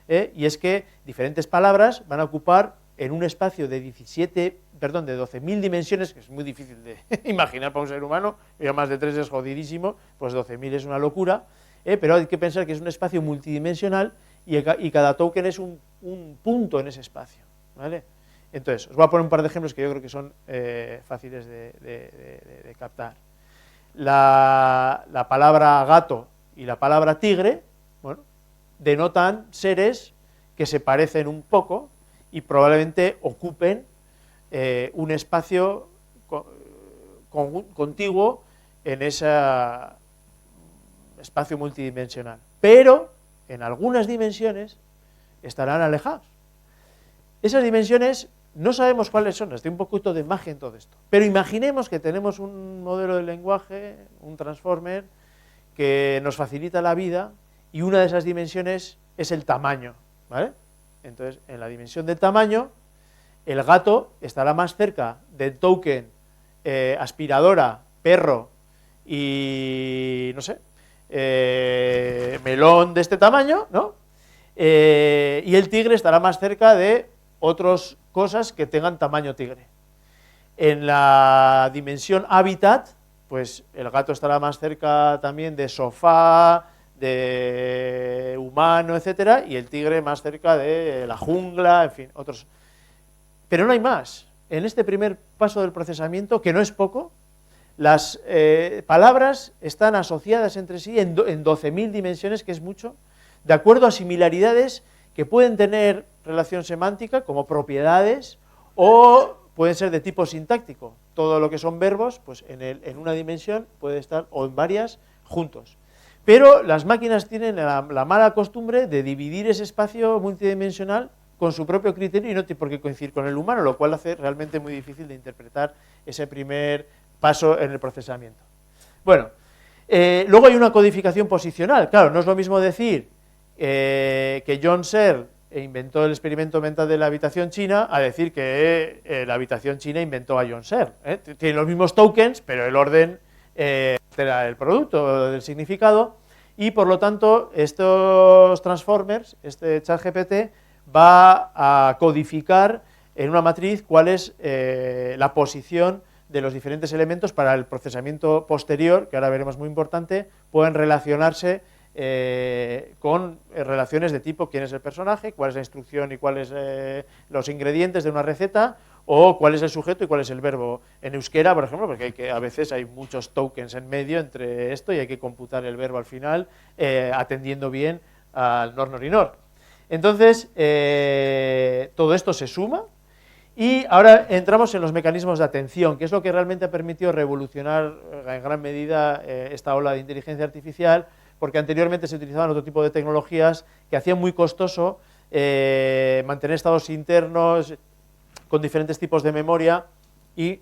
Y es que diferentes palabras van a ocupar en un espacio de 12.000 dimensiones, que es muy difícil de imaginar para un ser humano, ya más de 3 es jodidísimo, pues 12.000 es una locura, pero hay que pensar que es un espacio multidimensional y cada token es un punto en ese espacio, ¿vale? Entonces, os voy a poner un par de ejemplos que yo creo que son fáciles de captar. La palabra gato y la palabra tigre, bueno, denotan seres que se parecen un poco y probablemente ocupen un espacio contiguo en ese espacio multidimensional, pero en algunas dimensiones estarán alejados. Esas dimensiones no sabemos cuáles son, estoy un poquito de magia en todo esto, pero imaginemos que tenemos un modelo de lenguaje, un transformer, que nos facilita la vida y una de esas dimensiones es el tamaño, ¿vale? Entonces, en la dimensión del tamaño, el gato estará más cerca del token aspiradora, perro y, no sé, melón de este tamaño, ¿no? Y el tigre estará más cerca de otras cosas que tengan tamaño tigre. En la dimensión hábitat, pues el gato estará más cerca también de sofá, de humano, etcétera, y el tigre más cerca de la jungla, en fin, otros. Pero no hay más. En este primer paso del procesamiento, que no es poco, las palabras están asociadas entre sí en 12.000 dimensiones, que es mucho, de acuerdo a similaridades que pueden tener relación semántica, como propiedades, o pueden ser de tipo sintáctico. Todo lo que son verbos, pues en una dimensión puede estar, o en varias, juntos. Pero las máquinas tienen la mala costumbre de dividir ese espacio multidimensional con su propio criterio y no tiene por qué coincidir con el humano, lo cual hace realmente muy difícil de interpretar ese primer paso en el procesamiento. Bueno, luego hay una codificación posicional. Claro, no es lo mismo decir que John Searle inventó el experimento mental de la habitación china a decir que la habitación china inventó a John Searle. Tienen los mismos tokens, pero el orden altera el producto del significado, y por lo tanto estos transformers, este ChatGPT, va a codificar en una matriz cuál es la posición de los diferentes elementos para el procesamiento posterior, que ahora veremos muy importante, pueden relacionarse con relaciones de tipo quién es el personaje, cuál es la instrucción y cuáles los ingredientes de una receta, o cuál es el sujeto y cuál es el verbo. En euskera, por ejemplo, porque a veces hay muchos tokens en medio entre esto y hay que computar el verbo al final, atendiendo bien al nor y nor. Entonces, todo esto se suma, y ahora entramos en los mecanismos de atención, que es lo que realmente ha permitido revolucionar en gran medida esta ola de inteligencia artificial, porque anteriormente se utilizaban otro tipo de tecnologías que hacían muy costoso mantener estados internos con diferentes tipos de memoria, y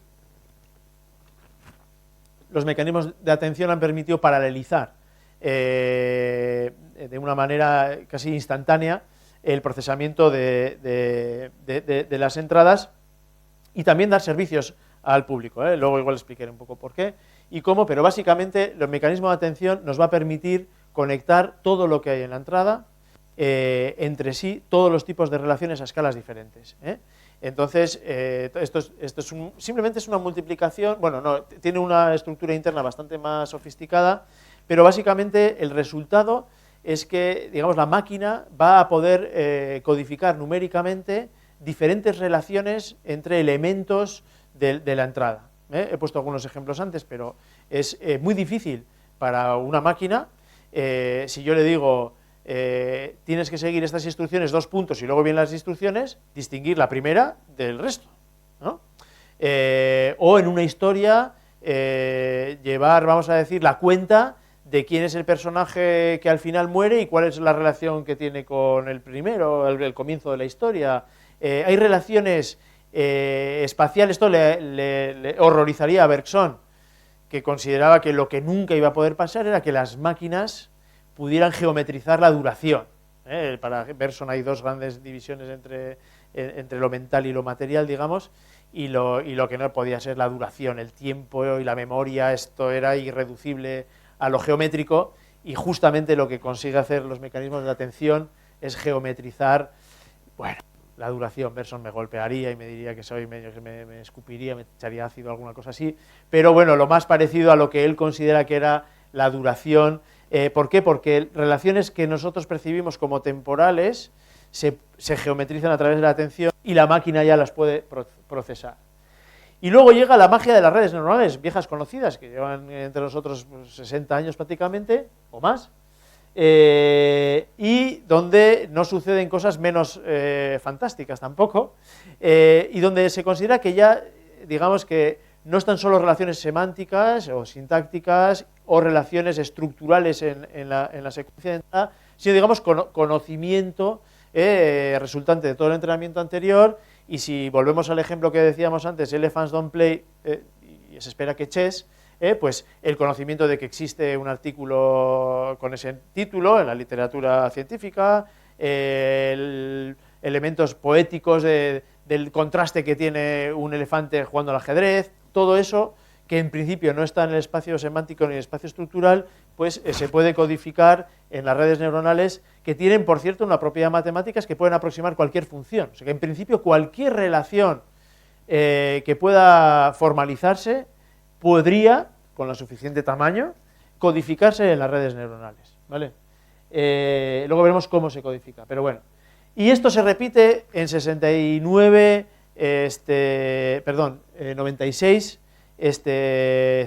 los mecanismos de atención han permitido paralelizar de una manera casi instantánea el procesamiento de las entradas y también dar servicios al público. Luego igual explicaré un poco por qué y cómo, pero básicamente los mecanismos de atención nos va a permitir conectar todo lo que hay en la entrada entre sí, todos los tipos de relaciones a escalas diferentes. Entonces, esto simplemente es una multiplicación, bueno, no, tiene una estructura interna bastante más sofisticada, pero básicamente el resultado es que, digamos, la máquina va a poder codificar numéricamente diferentes relaciones entre elementos de la entrada. He puesto algunos ejemplos antes, pero es muy difícil para una máquina, si yo le digo, tienes que seguir estas instrucciones, 2 puntos, y luego vienen las instrucciones, distinguir la primera del resto, ¿no? O en una historia, llevar, vamos a decir, la cuenta de quién es el personaje que al final muere y cuál es la relación que tiene con el primero, el comienzo de la historia. Hay relaciones espaciales. Esto le horrorizaría a Bergson, que consideraba que lo que nunca iba a poder pasar era que las máquinas pudieran geometrizar la duración. Para Bergson hay 2 grandes divisiones entre lo mental y lo material, digamos, y lo que no podía ser la duración, el tiempo y la memoria. Esto era irreducible a lo geométrico, y justamente lo que consigue hacer los mecanismos de atención es geometrizar, bueno, la duración. Bergson me golpearía y me diría que soy medio, que me escupiría, me echaría ácido, alguna cosa así, pero bueno, lo más parecido a lo que él considera que era la duración. ¿Por qué? Porque relaciones que nosotros percibimos como temporales se geometrizan a través de la atención y la máquina ya las puede procesar. Y luego llega la magia de las redes neuronales, viejas conocidas, que llevan entre nosotros 60 años prácticamente, o más, y donde no suceden cosas menos fantásticas tampoco, y donde se considera que ya, digamos que no están solo relaciones semánticas o sintácticas o relaciones estructurales en la secuencia de entrada, sino, digamos, conocimiento resultante de todo el entrenamiento anterior. Y si volvemos al ejemplo que decíamos antes, Elephants Don't Play, y se espera que chess, pues el conocimiento de que existe un artículo con ese título en la literatura científica, elementos poéticos del contraste que tiene un elefante jugando al ajedrez, todo eso que en principio no está en el espacio semántico ni en el espacio estructural, pues se puede codificar en las redes neuronales, que tienen, por cierto, una propiedad matemática, es que pueden aproximar cualquier función. O sea que en principio cualquier relación que pueda formalizarse podría, con lo suficiente tamaño, codificarse en las redes neuronales, ¿vale? Luego veremos cómo se codifica, pero bueno. Y esto se repite en 96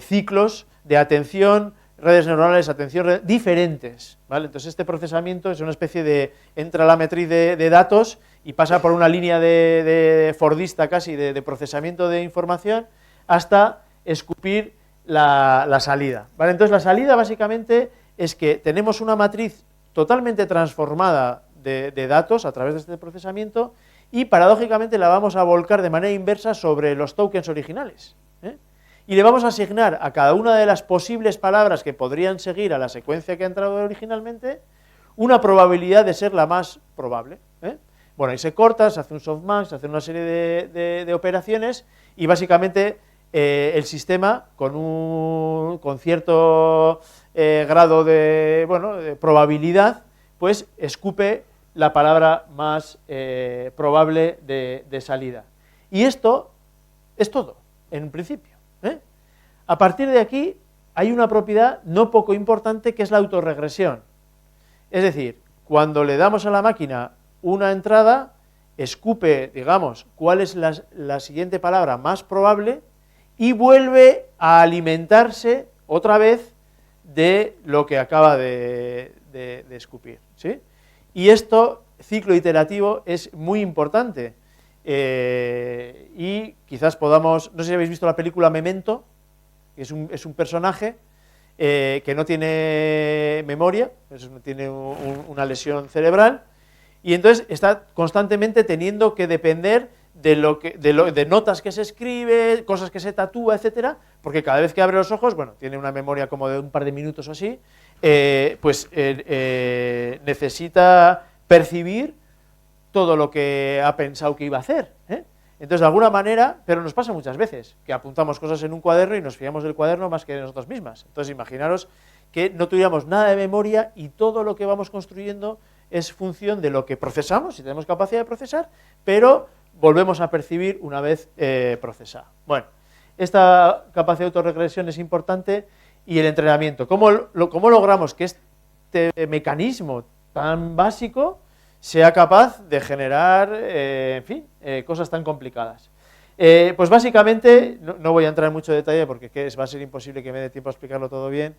ciclos de atención, redes neuronales, atención, diferentes, ¿vale? Entonces este procesamiento es una especie de, entra la matriz de datos y pasa por una línea de fordista casi, de procesamiento de información, hasta escupir la salida, ¿vale? Entonces la salida básicamente es que tenemos una matriz totalmente transformada de datos a través de este procesamiento y paradójicamente la vamos a volcar de manera inversa sobre los tokens originales, ¿eh? Y le vamos a asignar a cada una de las posibles palabras que podrían seguir a la secuencia que ha entrado originalmente una probabilidad de ser la más probable, ¿eh? Bueno, ahí se corta, se hace un softmax, se hace una serie de operaciones y básicamente el sistema con cierto grado de probabilidad, pues escupe la palabra más probable de salida. Y esto es todo, en principio, ¿eh? A partir de aquí hay una propiedad no poco importante que es la autorregresión. Es decir, cuando le damos a la máquina una entrada, escupe, digamos, cuál es la siguiente palabra más probable y vuelve a alimentarse otra vez de lo que acaba de escupir, ¿sí? Y esto, ciclo iterativo, es muy importante. Y quizás podamos, no sé si habéis visto la película Memento, que es un personaje que no tiene memoria, tiene una lesión cerebral, y entonces está constantemente teniendo que depender de notas que se escribe, cosas que se tatúa, etcétera, porque cada vez que abre los ojos, bueno, tiene una memoria como de un par de minutos o así, necesita percibir todo lo que ha pensado que iba a hacer, ¿eh? Entonces, de alguna manera, pero nos pasa muchas veces, que apuntamos cosas en un cuaderno y nos fiamos del cuaderno más que de nosotras mismas. Entonces, imaginaros que no tuviéramos nada de memoria y todo lo que vamos construyendo es función de lo que procesamos, si tenemos capacidad de procesar, pero volvemos a percibir una vez procesado. Bueno, esta capacidad de autorregresión es importante y el entrenamiento. ¿Cómo logramos que este mecanismo tan básico sea capaz de generar, en fin, cosas tan complicadas? Pues básicamente, no voy a entrar en mucho detalle porque va a ser imposible que me dé tiempo a explicarlo todo bien.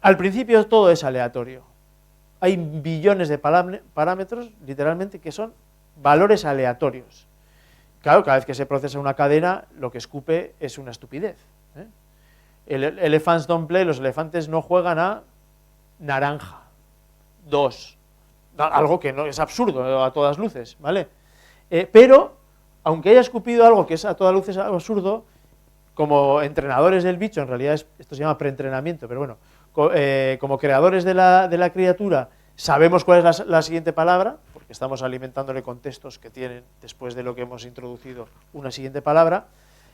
Al principio todo es aleatorio. Hay billones de parámetros, literalmente, que son valores aleatorios. Claro, cada vez que se procesa una cadena, lo que escupe es una estupidez, ¿eh? Elephants don't play, los elefantes no juegan a naranja. 2. Algo que no es absurdo a todas luces, ¿vale? Pero, aunque haya escupido algo que es a todas luces absurdo, como entrenadores del bicho, en realidad esto se llama preentrenamiento, pero bueno, como creadores de la criatura, sabemos cuál es la siguiente palabra, porque estamos alimentándole con textos que tienen, después de lo que hemos introducido, una siguiente palabra.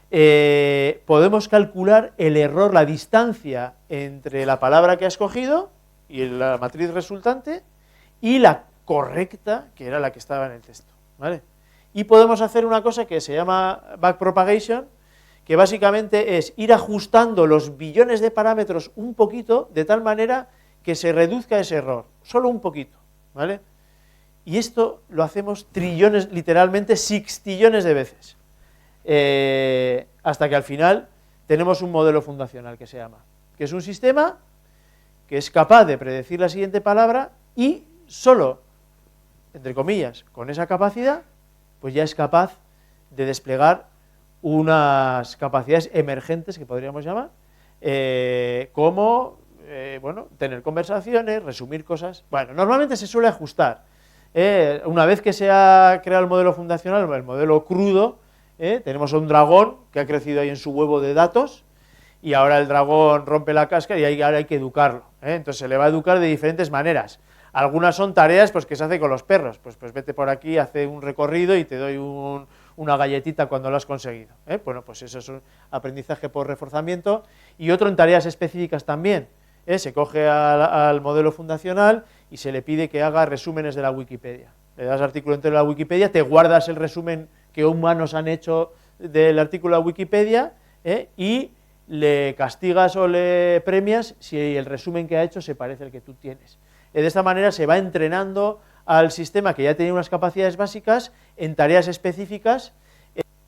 Podemos calcular el error, la distancia entre la palabra que ha escogido y la matriz resultante y la correcta, que era la que estaba en el texto, ¿vale? Y podemos hacer una cosa que se llama backpropagation, que básicamente es ir ajustando los billones de parámetros un poquito, de tal manera que se reduzca ese error, solo un poquito, ¿vale? Y esto lo hacemos trillones, literalmente sextillones de veces, hasta que al final tenemos un modelo fundacional que se llama, que es un sistema que es capaz de predecir la siguiente palabra y solo, entre comillas, con esa capacidad, pues ya es capaz de desplegar unas capacidades emergentes que podríamos llamar, como, bueno, tener conversaciones, resumir cosas. Bueno, normalmente se suele ajustar. Una vez que se ha creado el modelo fundacional, el modelo crudo, tenemos un dragón que ha crecido ahí en su huevo de datos, y ahora el dragón rompe la cáscara y ahora hay que educarlo, entonces se le va a educar de diferentes maneras. Algunas son tareas pues que se hace con los perros, pues vete por aquí, hace un recorrido y te doy una galletita cuando lo has conseguido, Bueno, pues eso es un aprendizaje por reforzamiento. Y otro en tareas específicas también, se coge al modelo fundacional y se le pide que haga resúmenes de la Wikipedia. Le das artículo entero de la Wikipedia, te guardas el resumen que humanos han hecho del artículo de la Wikipedia, y le castigas o le premias si el resumen que ha hecho se parece al que tú tienes. De esta manera se va entrenando al sistema, que ya tiene unas capacidades básicas, en tareas específicas,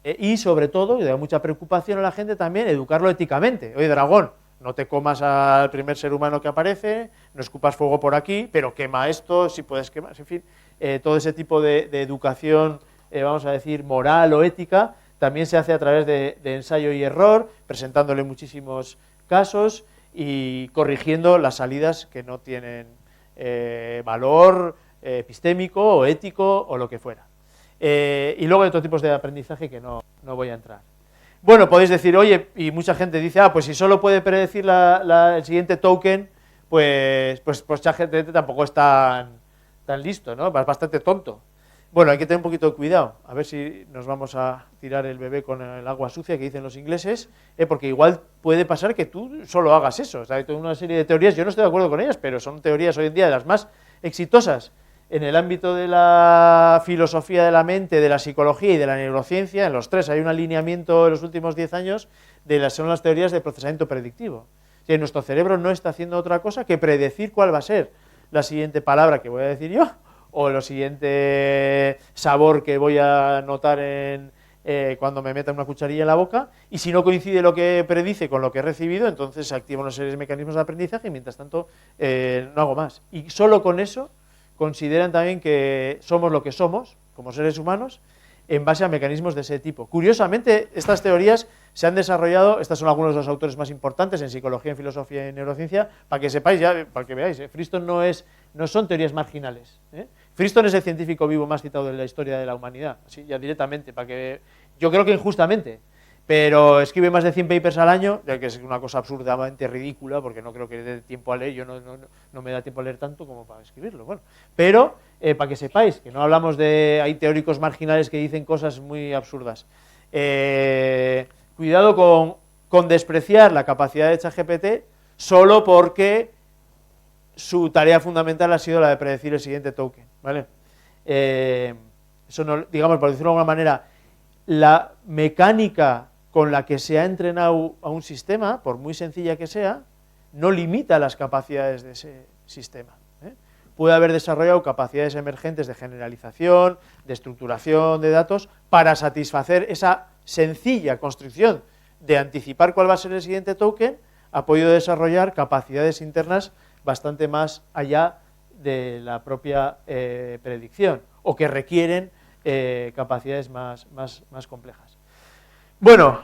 y sobre todo, y da mucha preocupación a la gente también, educarlo éticamente. Oye, dragón, no te comas al primer ser humano que aparece, no escupas fuego por aquí, pero quema esto, si puedes quemar, en fin. todo ese tipo de educación, vamos a decir, moral o ética, también se hace a través de ensayo y error, presentándole muchísimos casos y corrigiendo las salidas que no tienen valor epistémico o ético o lo que fuera. Y luego hay otros tipos de aprendizaje que no voy a entrar. Bueno, podéis decir, oye, y mucha gente dice, pues si solo puede predecir el siguiente token, pues ChatGPT tampoco es tan listo, ¿no? Es bastante tonto. Bueno, hay que tener un poquito de cuidado, a ver si nos vamos a tirar el bebé con el agua sucia que dicen los ingleses, porque igual puede pasar que tú solo hagas eso. O sea, hay toda una serie de teorías, yo no estoy de acuerdo con ellas, pero son teorías hoy en día de las más exitosas en el ámbito de la filosofía de la mente, de la psicología y de la neurociencia. En los tres hay un alineamiento en los últimos 10 años son las teorías de procesamiento predictivo. O sea, nuestro cerebro no está haciendo otra cosa que predecir cuál va a ser la siguiente palabra que voy a decir yo, o el siguiente sabor que voy a notar cuando me meta una cucharilla en la boca, y si no coincide lo que predice con lo que he recibido, entonces se activan una serie de mecanismos de aprendizaje y mientras tanto no hago más. Y solo con eso consideran también que somos lo que somos, como seres humanos, en base a mecanismos de ese tipo. Curiosamente, estas teorías se han desarrollado, estos son algunos de los autores más importantes en psicología, en filosofía y en neurociencia, para que sepáis, ya, para que veáis, Friston no son teorías marginales. Friston es el científico vivo más citado de la historia de la humanidad, así ya directamente, yo creo que injustamente, pero escribe más de 100 papers al año, ya que es una cosa absurdamente ridícula, porque no creo que dé tiempo a leer, yo no me da tiempo a leer tanto como para escribirlo, bueno, pero para que sepáis, que no hablamos hay teóricos marginales que dicen cosas muy absurdas. Cuidado con despreciar la capacidad de ChatGPT solo porque su tarea fundamental ha sido la de predecir el siguiente token, ¿vale? Eso no, digamos, por decirlo de alguna manera, la mecánica con la que se ha entrenado a un sistema, por muy sencilla que sea, no limita las capacidades de ese sistema. Puede haber desarrollado capacidades emergentes de generalización, de estructuración de datos, para satisfacer esa sencilla construcción de anticipar cuál va a ser el siguiente token. Ha podido desarrollar capacidades internas bastante más allá de la propia predicción, o que requieren capacidades más complejas. Bueno,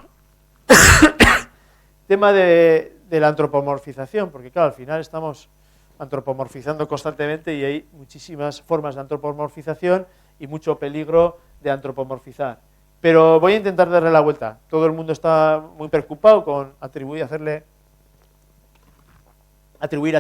tema de la antropomorfización, porque claro, al final estamos antropomorfizando constantemente y hay muchísimas formas de antropomorfización y mucho peligro de antropomorfizar. Pero voy a intentar darle la vuelta. Todo el mundo está muy preocupado con atribuir a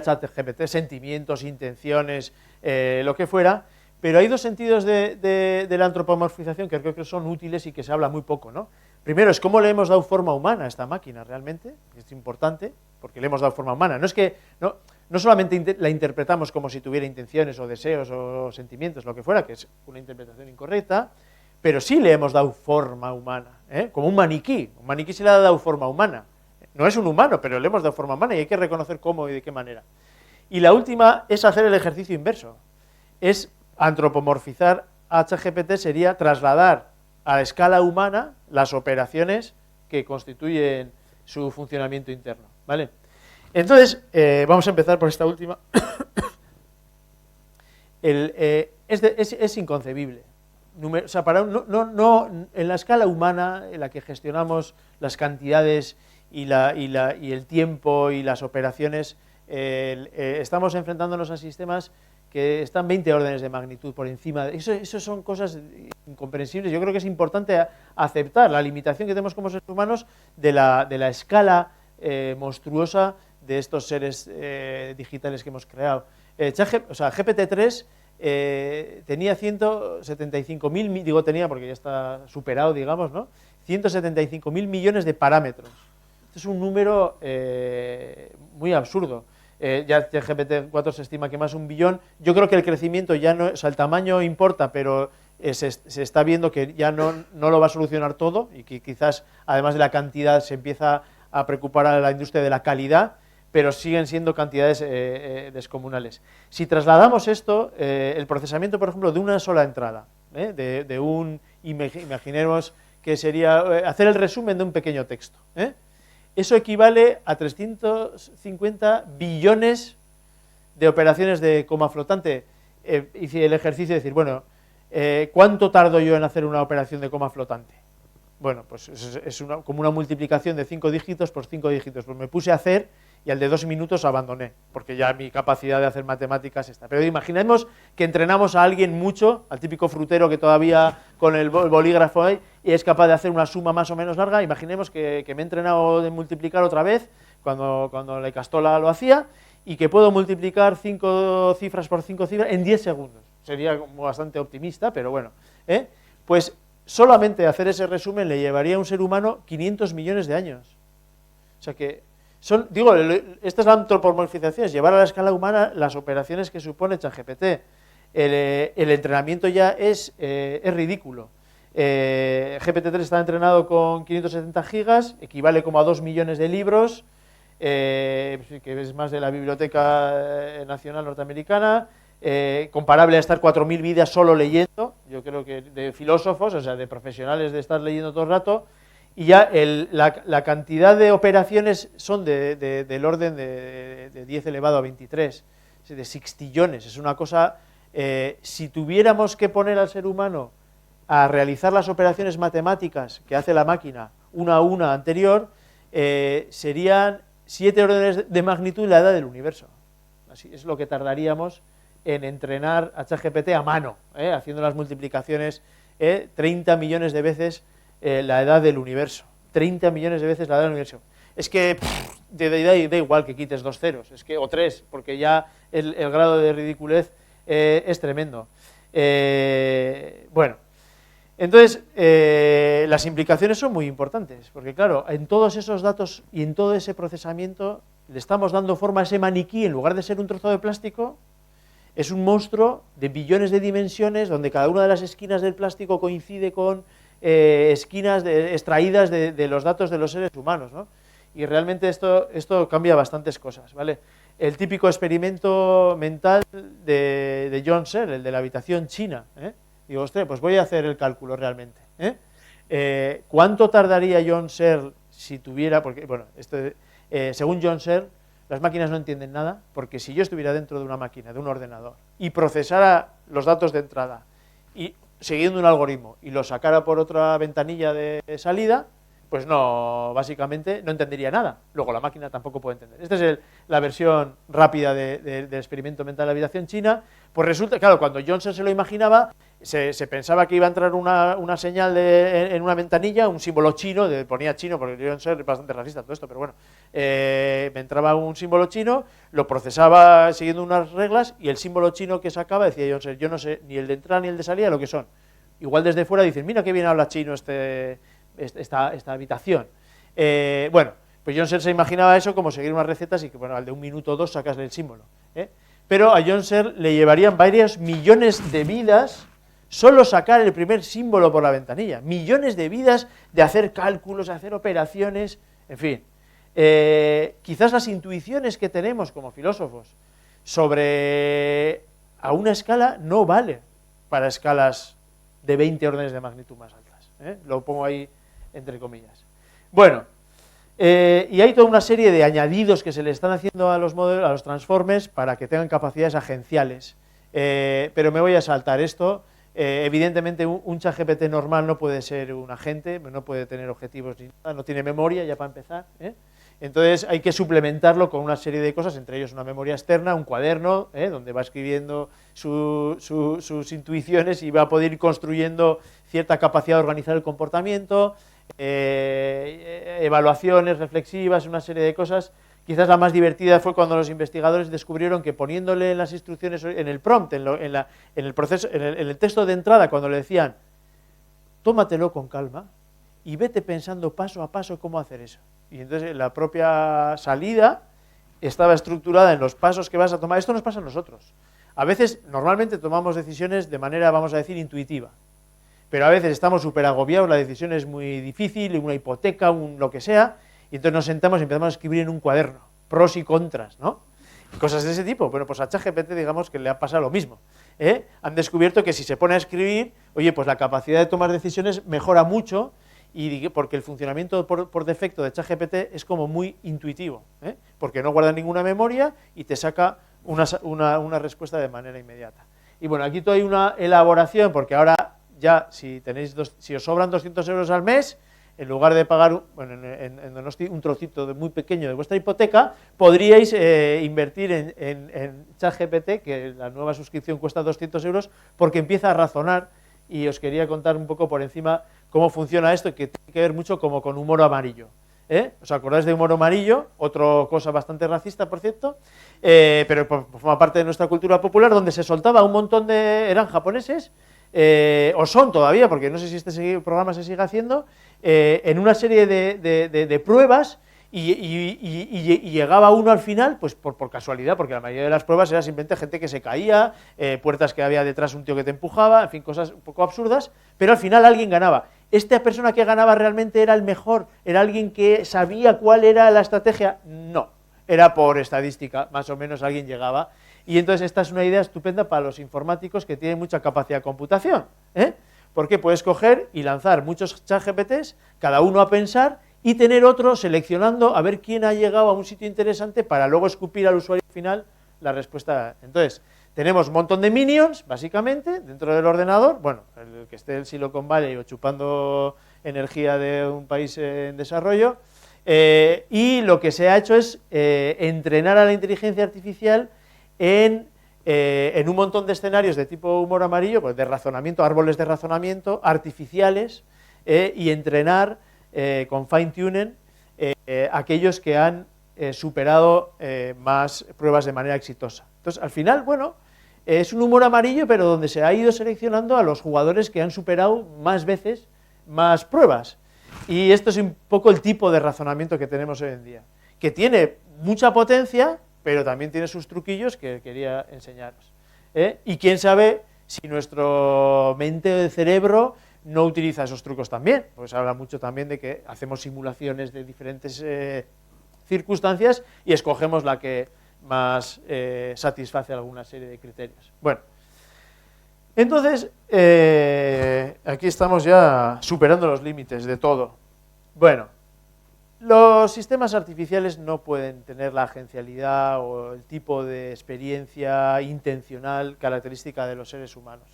ChatGPT sentimientos, intenciones, lo que fuera, pero hay dos sentidos de la antropomorfización que creo que son útiles y que se habla muy poco, ¿no? Primero es cómo le hemos dado forma humana a esta máquina realmente, es importante, porque le hemos dado forma humana. No solamente la interpretamos como si tuviera intenciones o deseos o sentimientos, lo que fuera, que es una interpretación incorrecta, pero sí le hemos dado forma humana, como un maniquí. Un maniquí se le ha dado forma humana. No es un humano, pero le hemos dado forma humana y hay que reconocer cómo y de qué manera. Y la última es hacer el ejercicio inverso. Es antropomorfizar a ChatGPT, sería trasladar a la escala humana las operaciones que constituyen su funcionamiento interno, ¿vale? Entonces, vamos a empezar por esta última. Es inconcebible. O sea, en la escala humana, en la que gestionamos las cantidades y el tiempo y las operaciones, estamos enfrentándonos a sistemas que están 20 órdenes de magnitud por encima. Eso son cosas incomprensibles. Yo creo que es importante aceptar la limitación que tenemos como seres humanos de la escala monstruosa de estos seres digitales que hemos creado. GPT-3 tenía 175.000, digo tenía porque ya está superado, digamos, ¿no? 175.000 millones de parámetros. Esto es un número muy absurdo. Ya GPT-4 se estima que más de 1 billón. Yo creo que el crecimiento ya no, o sea, el tamaño importa, pero se está viendo que ya no lo va a solucionar todo y que quizás, además de la cantidad, se empieza a preocupar a la industria de la calidad, pero siguen siendo cantidades descomunales. Si trasladamos esto, el procesamiento, por ejemplo, de una sola entrada, imaginemos que sería hacer el resumen de un pequeño texto, eso equivale a 350 billones de operaciones de coma flotante. hice el ejercicio de decir, bueno, ¿cuánto tardo yo en hacer una operación de coma flotante? Bueno, pues es como una multiplicación de 5 dígitos por 5 dígitos. Pues me puse a hacer y al de 2 minutos abandoné, porque ya mi capacidad de hacer matemáticas está. Pero imaginemos que entrenamos a alguien mucho, al típico frutero que todavía con el bolígrafo ahí, y es capaz de hacer una suma más o menos larga. Imaginemos que me he entrenado de multiplicar otra vez, cuando la Castola lo hacía, y que puedo multiplicar 5 cifras por 5 cifras en 10 segundos. Sería como bastante optimista, pero bueno. Pues solamente hacer ese resumen le llevaría a un ser humano 500 millones de años. O sea que, esta es la antropomorfización, es llevar a la escala humana las operaciones que supone ChatGPT. El entrenamiento ya es ridículo. GPT-3 está entrenado con 570 gigas, equivale como a 2 millones de libros, que es más de la Biblioteca Nacional Norteamericana, comparable a estar 4.000 vidas solo leyendo, yo creo que de filósofos, o sea, de profesionales de estar leyendo todo el rato, y ya la cantidad de operaciones son del orden de 10 elevado a 23, de sextillones, es una cosa, si tuviéramos que poner al ser humano a realizar las operaciones matemáticas que hace la máquina una a una anterior, serían 7 órdenes de magnitud la edad del universo. Así es lo que tardaríamos en entrenar a ChatGPT a mano, haciendo las multiplicaciones 30 millones de veces la edad del universo. 30 millones de veces la edad del universo. Es que da igual que quites 2 ceros, o 3, porque ya el grado de ridiculez es tremendo. Bueno, entonces las implicaciones son muy importantes, porque claro, en todos esos datos y en todo ese procesamiento le estamos dando forma a ese maniquí, en lugar de ser un trozo de plástico, es un monstruo de billones de dimensiones, donde cada una de las esquinas del plástico coincide con esquinas extraídas de los datos de los seres humanos, ¿no? Y realmente esto cambia bastantes cosas, ¿vale? El típico experimento mental de John Searle, el de la habitación china, Digo, ostras, pues voy a hacer el cálculo realmente, ¿cuánto tardaría John Searle si tuviera, porque, bueno, según John Searle, las máquinas no entienden nada, porque si yo estuviera dentro de una máquina, de un ordenador, y procesara los datos de entrada, y siguiendo un algoritmo, y lo sacara por otra ventanilla de salida, pues no, básicamente no entendería nada. Luego la máquina tampoco puede entender. Esta es la versión rápida del experimento mental de la habitación china. Pues resulta, claro, cuando Johnson se lo imaginaba, se pensaba que iba a entrar una señal en una ventanilla, un símbolo chino, ponía chino, porque Johnson es bastante racista todo esto, pero bueno, me entraba un símbolo chino, lo procesaba siguiendo unas reglas, y el símbolo chino que sacaba, decía Johnson, yo no sé ni el de entrada ni el de salida lo que son. Igual desde fuera dicen, mira qué bien habla chino esta habitación. Bueno, pues John Searle se imaginaba eso como seguir unas recetas y que, bueno, al de 1 minuto o 2 sacasle el símbolo. Pero a John Searle le llevarían varios millones de vidas solo sacar el primer símbolo por la ventanilla. Millones de vidas de hacer cálculos, de hacer operaciones, en fin. Quizás las intuiciones que tenemos como filósofos sobre a una escala no vale para escalas de 20 órdenes de magnitud más altas. Lo pongo ahí entre comillas. Bueno, y hay toda una serie de añadidos que se le están haciendo a los modelos, a los transformers, para que tengan capacidades agenciales. Pero me voy a saltar esto. Evidentemente un ChatGPT normal no puede ser un agente, no puede tener objetivos ni nada, no tiene memoria ya para empezar. Entonces hay que suplementarlo con una serie de cosas, entre ellos una memoria externa, un cuaderno, donde va escribiendo sus intuiciones y va a poder ir construyendo cierta capacidad de organizar el comportamiento, evaluaciones reflexivas, una serie de cosas. Quizás la más divertida fue cuando los investigadores descubrieron que poniéndole las instrucciones en el prompt, en el proceso, en el texto de entrada, cuando le decían, tómatelo con calma y vete pensando paso a paso cómo hacer eso. Y entonces la propia salida estaba estructurada en los pasos que vas a tomar. Esto nos pasa a nosotros. A veces, normalmente tomamos decisiones de manera, vamos a decir, intuitiva. Pero a veces estamos súper agobiados, la decisión es muy difícil, una hipoteca, lo que sea, y entonces nos sentamos y empezamos a escribir en un cuaderno, pros y contras, ¿no? Y cosas de ese tipo. Bueno, pues a ChatGPT digamos que le ha pasado lo mismo. Han descubierto que si se pone a escribir, oye, pues la capacidad de tomar decisiones mejora mucho, porque el funcionamiento por defecto de ChatGPT es como muy intuitivo, porque no guarda ninguna memoria y te saca una respuesta de manera inmediata. Y bueno, aquí hay una elaboración, porque ahora ya, si os sobran 200 euros al mes, en lugar de pagar en Donosti un trocito muy pequeño de vuestra hipoteca, podríais invertir en ChatGPT, que la nueva suscripción cuesta 200 euros, porque empieza a razonar, y os quería contar un poco por encima cómo funciona esto, que tiene que ver mucho como con humor amarillo. ¿Os acordáis de humor amarillo? Otra cosa bastante racista, por cierto, pero forma parte de nuestra cultura popular, donde se soltaba un montón de... eran japoneses, o son todavía, porque no sé si este programa se sigue haciendo, en una serie de pruebas, y llegaba uno al final, pues por casualidad, porque la mayoría de las pruebas era simplemente gente que se caía, puertas que había detrás, un tío que te empujaba, en fin, cosas un poco absurdas, pero al final alguien ganaba. ¿Esta persona que ganaba realmente era el mejor? ¿Era alguien que sabía cuál era la estrategia? No, era por estadística, más o menos alguien llegaba. Y entonces esta es una idea estupenda para los informáticos que tienen mucha capacidad de computación, porque puedes coger y lanzar muchos ChatGPTs, cada uno a pensar, y tener otro seleccionando a ver quién ha llegado a un sitio interesante para luego escupir al usuario final la respuesta. Entonces, tenemos un montón de minions, básicamente, dentro del ordenador, bueno, el que esté en Silicon Valley o chupando energía de un país en desarrollo, y lo que se ha hecho es entrenar a la inteligencia artificial en un montón de escenarios de tipo humor amarillo, pues de razonamiento, árboles de razonamiento, artificiales, y entrenar con fine-tuning aquellos que han superado más pruebas de manera exitosa. Entonces, al final, bueno, es un humor amarillo, pero donde se ha ido seleccionando a los jugadores que han superado más veces más pruebas. Y esto es un poco el tipo de razonamiento que tenemos hoy en día, que tiene mucha potencia, pero también tiene sus truquillos que quería enseñaros. Y quién sabe si nuestro mente de cerebro no utiliza esos trucos también, pues habla mucho también de que hacemos simulaciones de diferentes circunstancias y escogemos la que más satisface alguna serie de criterios. Bueno, entonces, aquí estamos ya superando los límites de todo. Bueno, los sistemas artificiales no pueden tener la agencialidad o el tipo de experiencia intencional característica de los seres humanos.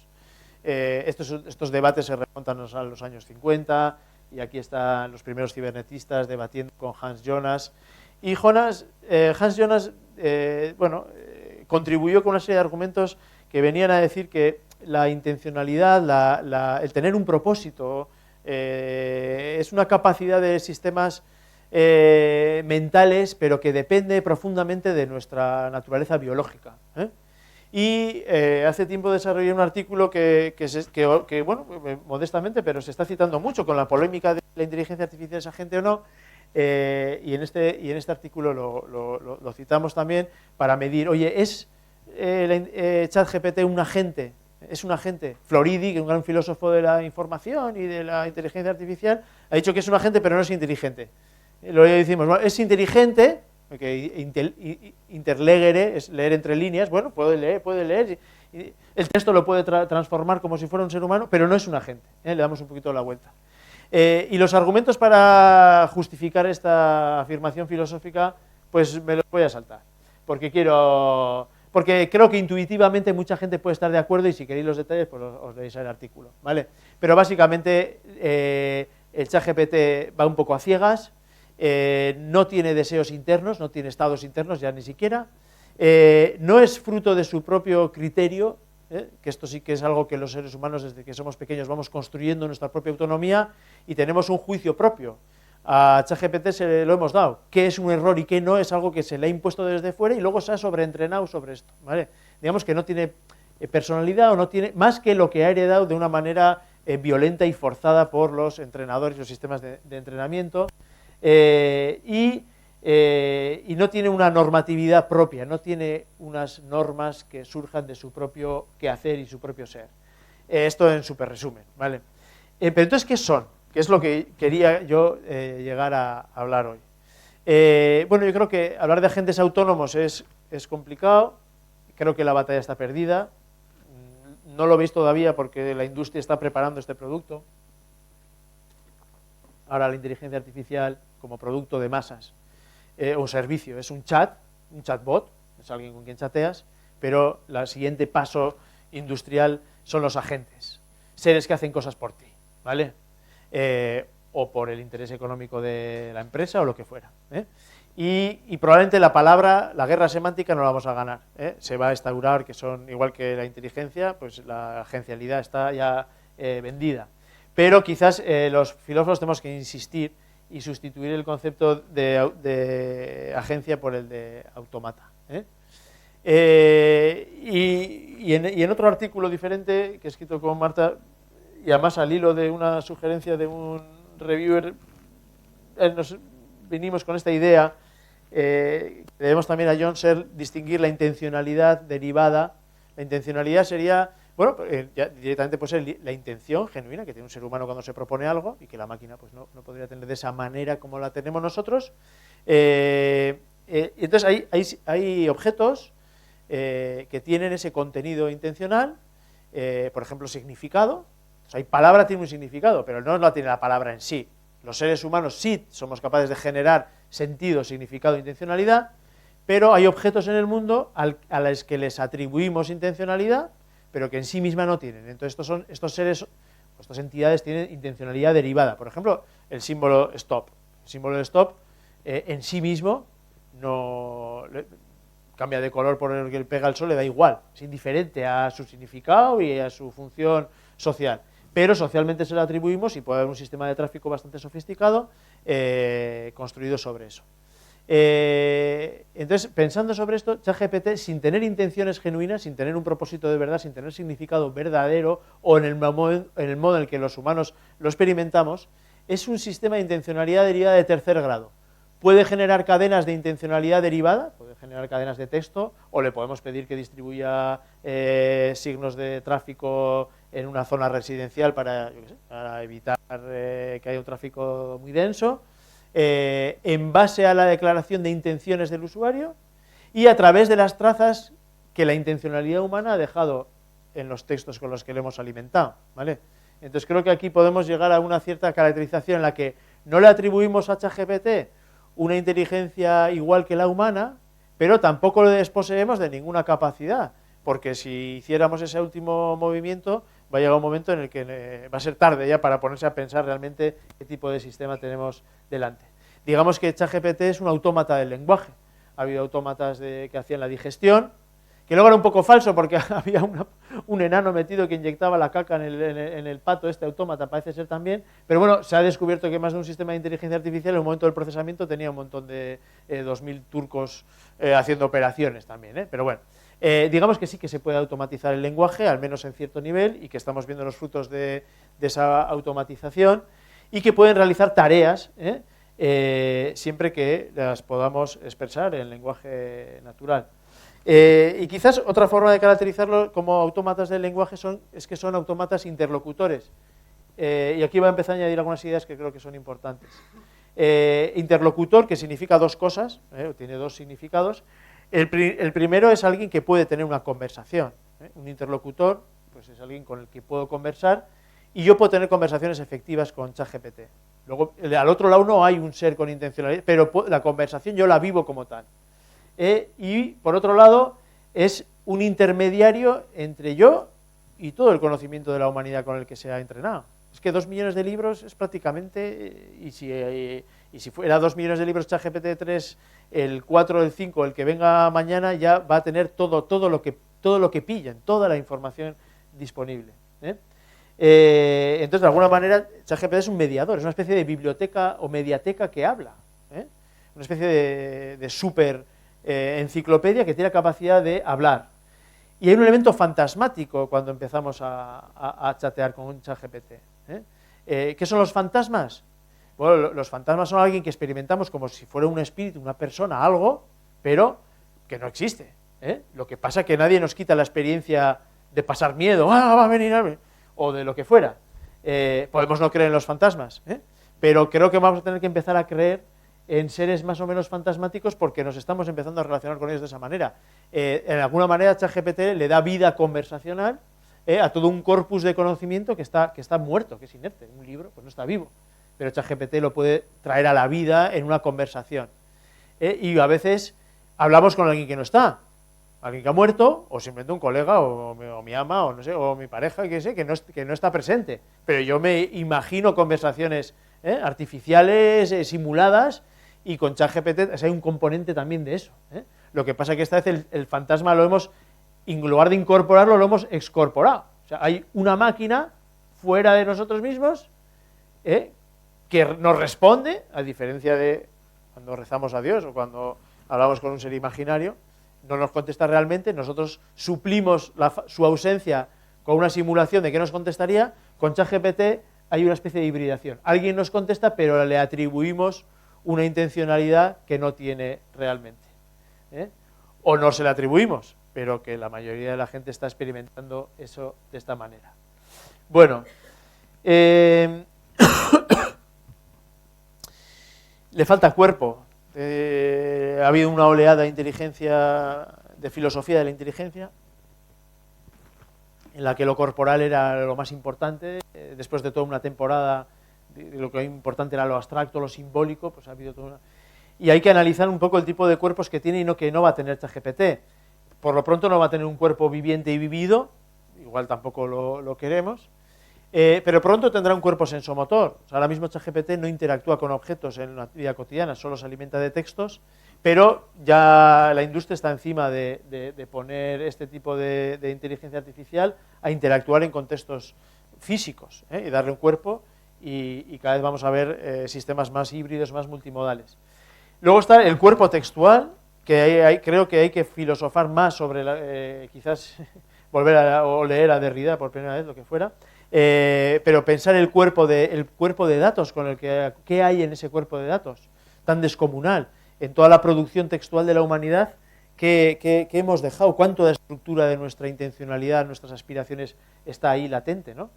Estos debates se remontan a los años 50, y aquí están los primeros cibernetistas debatiendo con Hans Jonas. Y Hans Jonas contribuyó con una serie de argumentos que venían a decir que la intencionalidad, el tener un propósito, es una capacidad de sistemas mentales, pero que depende profundamente de nuestra naturaleza biológica. Y hace tiempo desarrollé un artículo que bueno, modestamente, pero se está citando mucho con la polémica de la inteligencia artificial, es agente o no, y en este artículo lo citamos también para medir, oye, ¿es ChatGPT un agente? ¿Es un agente? Floridi, que es un gran filósofo de la información y de la inteligencia artificial, ha dicho que es un agente, pero no es inteligente. Lo decimos, bueno, es inteligente, porque interlegere es leer entre líneas, bueno, puede leer, el texto lo puede transformar como si fuera un ser humano, pero no es un agente, le damos un poquito la vuelta. Y los argumentos para justificar esta afirmación filosófica, pues me los voy a saltar, porque creo que intuitivamente mucha gente puede estar de acuerdo, y si queréis los detalles, pues os leéis el artículo, ¿vale? Pero básicamente el ChatGPT va un poco a ciegas, no tiene deseos internos, no tiene estados internos ya ni siquiera, no es fruto de su propio criterio, que esto sí que es algo que los seres humanos desde que somos pequeños vamos construyendo nuestra propia autonomía y tenemos un juicio propio. A ChatGPT se lo hemos dado, qué es un error y qué no es algo que se le ha impuesto desde fuera y luego se ha sobreentrenado sobre esto, ¿vale? Digamos que no tiene personalidad, o no tiene más que lo que ha heredado de una manera violenta y forzada por los entrenadores y los sistemas de entrenamiento. Y no tiene una normatividad propia, no tiene unas normas que surjan de su propio quehacer y su propio ser. Esto en súper resumen, ¿vale? Pero entonces, ¿qué son? ¿Qué es lo que quería yo llegar a hablar hoy? Bueno, yo creo que hablar de agentes autónomos es complicado, creo que la batalla está perdida, no lo veis todavía porque la industria está preparando este producto. Ahora la inteligencia artificial como producto de masas, un servicio, es un chatbot, es alguien con quien chateas, pero el siguiente paso industrial son los agentes, seres que hacen cosas por ti, ¿vale? O por el interés económico de la empresa o lo que fuera, ¿eh? Y probablemente la guerra semántica no la vamos a ganar, ¿eh? Se va a instaurar que son, igual que la inteligencia, pues la agencialidad está ya vendida. Pero quizás los filósofos tenemos que insistir y sustituir el concepto de agencia por el de automata, ¿eh? Y en otro artículo diferente que he escrito con Marta, y además al hilo de una sugerencia de un reviewer, nos vinimos con esta idea, debemos también a John Searle distinguir la intencionalidad derivada. La intencionalidad sería, bueno, ya directamente puede ser la intención genuina que tiene un ser humano cuando se propone algo y que la máquina pues no podría tener de esa manera como la tenemos nosotros. Entonces hay objetos que tienen ese contenido intencional, por ejemplo, significado. Hay palabra, tiene un significado, pero no la tiene la palabra en sí. Los seres humanos sí somos capaces de generar sentido, significado, intencionalidad, pero hay objetos en el mundo a los que les atribuimos intencionalidad, pero que en sí misma no tienen. Entonces estos seres, estas entidades tienen intencionalidad derivada. Por ejemplo, el símbolo stop. El símbolo de stop en sí mismo no cambia de color por el que pega el sol, le da igual. Es indiferente a su significado y a su función social. Pero socialmente se lo atribuimos y puede haber un sistema de tráfico bastante sofisticado construido sobre eso. Entonces, pensando sobre esto, ChatGPT, sin tener intenciones genuinas, sin tener un propósito de verdad, sin tener significado verdadero o en el modo en el que los humanos lo experimentamos, es un sistema de intencionalidad derivada de tercer grado. Puede generar cadenas de intencionalidad derivada, puede generar cadenas de texto, o le podemos pedir que distribuya signos de tráfico en una zona residencial para evitar que haya un tráfico muy denso, en base a la declaración de intenciones del usuario y a través de las trazas que la intencionalidad humana ha dejado en los textos con los que le hemos alimentado, ¿vale? Entonces creo que aquí podemos llegar a una cierta caracterización en la que no le atribuimos a ChatGPT una inteligencia igual que la humana, pero tampoco le desposeemos de ninguna capacidad, porque si hiciéramos ese último movimiento, va a llegar un momento en el que va a ser tarde ya para ponerse a pensar realmente qué tipo de sistema tenemos delante. Digamos que ChatGPT es un autómata del lenguaje. Ha habido autómatas que hacían la digestión, que luego era un poco falso porque había un enano metido que inyectaba la caca en el pato, este autómata parece ser también, pero bueno, se ha descubierto que más de un sistema de inteligencia artificial en el momento del procesamiento tenía un montón de 2000 turcos haciendo operaciones también, ¿eh? Pero bueno, digamos que sí que se puede automatizar el lenguaje, al menos en cierto nivel, y que estamos viendo los frutos de esa automatización, y que pueden realizar tareas, siempre que las podamos expresar en lenguaje natural. Y quizás otra forma de caracterizarlo como autómatas del lenguaje es que son autómatas interlocutores. Y aquí voy a empezar a añadir algunas ideas que creo que son importantes. Interlocutor, que significa dos cosas, tiene dos significados. El primero es alguien que puede tener una conversación. Un interlocutor pues es alguien con el que puedo conversar y yo puedo tener conversaciones efectivas con ChatGPT. Luego, al otro lado no hay un ser con intencionalidad, pero la conversación yo la vivo como tal. Y por otro lado es un intermediario entre yo y todo el conocimiento de la humanidad con el que se ha entrenado. Es que 2 millones de libros es prácticamente, y si fuera 2 millones de libros ChatGPT 3, el 4 o el 5, el que venga mañana ya va a tener todo lo que pillan, toda la información disponible. Entonces, de alguna manera, ChatGPT es un mediador, es una especie de biblioteca o mediateca que habla, una especie de super enciclopedia que tiene la capacidad de hablar. Y hay un elemento fantasmático cuando empezamos a chatear con un ChatGPT. ¿Qué son los fantasmas? Bueno, los fantasmas son alguien que experimentamos como si fuera un espíritu, una persona, algo, pero que no existe. Lo que pasa es que nadie nos quita la experiencia de pasar miedo, va a venir, o de lo que fuera. Podemos no creer en los fantasmas, pero creo que vamos a tener que empezar a creer en seres más o menos fantasmáticos porque nos estamos empezando a relacionar con ellos de esa manera. En alguna manera ChatGPT le da vida conversacional a todo un corpus de conocimiento que está muerto, que es inerte. Un libro pues no está vivo, pero ChatGPT lo puede traer a la vida en una conversación. Y a veces hablamos con alguien que no está. alguien que ha muerto, o simplemente un colega, o mi ama, o no sé, o mi pareja, que no está presente. Pero yo me imagino conversaciones artificiales, simuladas, y con ChatGPT hay un componente también de eso. Lo que pasa es que esta vez el fantasma lo hemos, en lugar de incorporarlo, lo hemos excorporado. O sea, hay una máquina fuera de nosotros mismos que nos responde, a diferencia de cuando rezamos a Dios o cuando hablamos con un ser imaginario, no nos contesta realmente, nosotros suplimos su ausencia con una simulación de qué nos contestaría. Con ChatGPT hay una especie de hibridación. Alguien nos contesta, pero le atribuimos una intencionalidad que no tiene realmente. O no se la atribuimos, pero que la mayoría de la gente está experimentando eso de esta manera. Bueno, le falta cuerpo. Ha habido una oleada de inteligencia, de filosofía de la inteligencia, en la que lo corporal era lo más importante. Después de toda una temporada, lo que importante era lo abstracto, lo simbólico, pues ha habido toda una... Y hay que analizar un poco el tipo de cuerpos que tiene y que no va a tener ChatGPT. Por lo pronto no va a tener un cuerpo viviente y vivido, igual tampoco lo queremos, pero pronto tendrá un cuerpo sensomotor. O sea, ahora mismo ChatGPT no interactúa con objetos en la vida cotidiana, solo se alimenta de textos, pero ya la industria está encima de poner este tipo de inteligencia artificial a interactuar en contextos físicos y darle un cuerpo, y cada vez vamos a ver sistemas más híbridos, más multimodales. Luego está el cuerpo textual, que creo que hay que filosofar más sobre, quizás volver o leer a Derrida por primera vez, lo que fuera, pero pensar el cuerpo de datos, con el qué hay en ese cuerpo de datos tan descomunal, en toda la producción textual de la humanidad, que hemos dejado, cuánto de estructura de nuestra intencionalidad, nuestras aspiraciones está ahí latente, ¿no?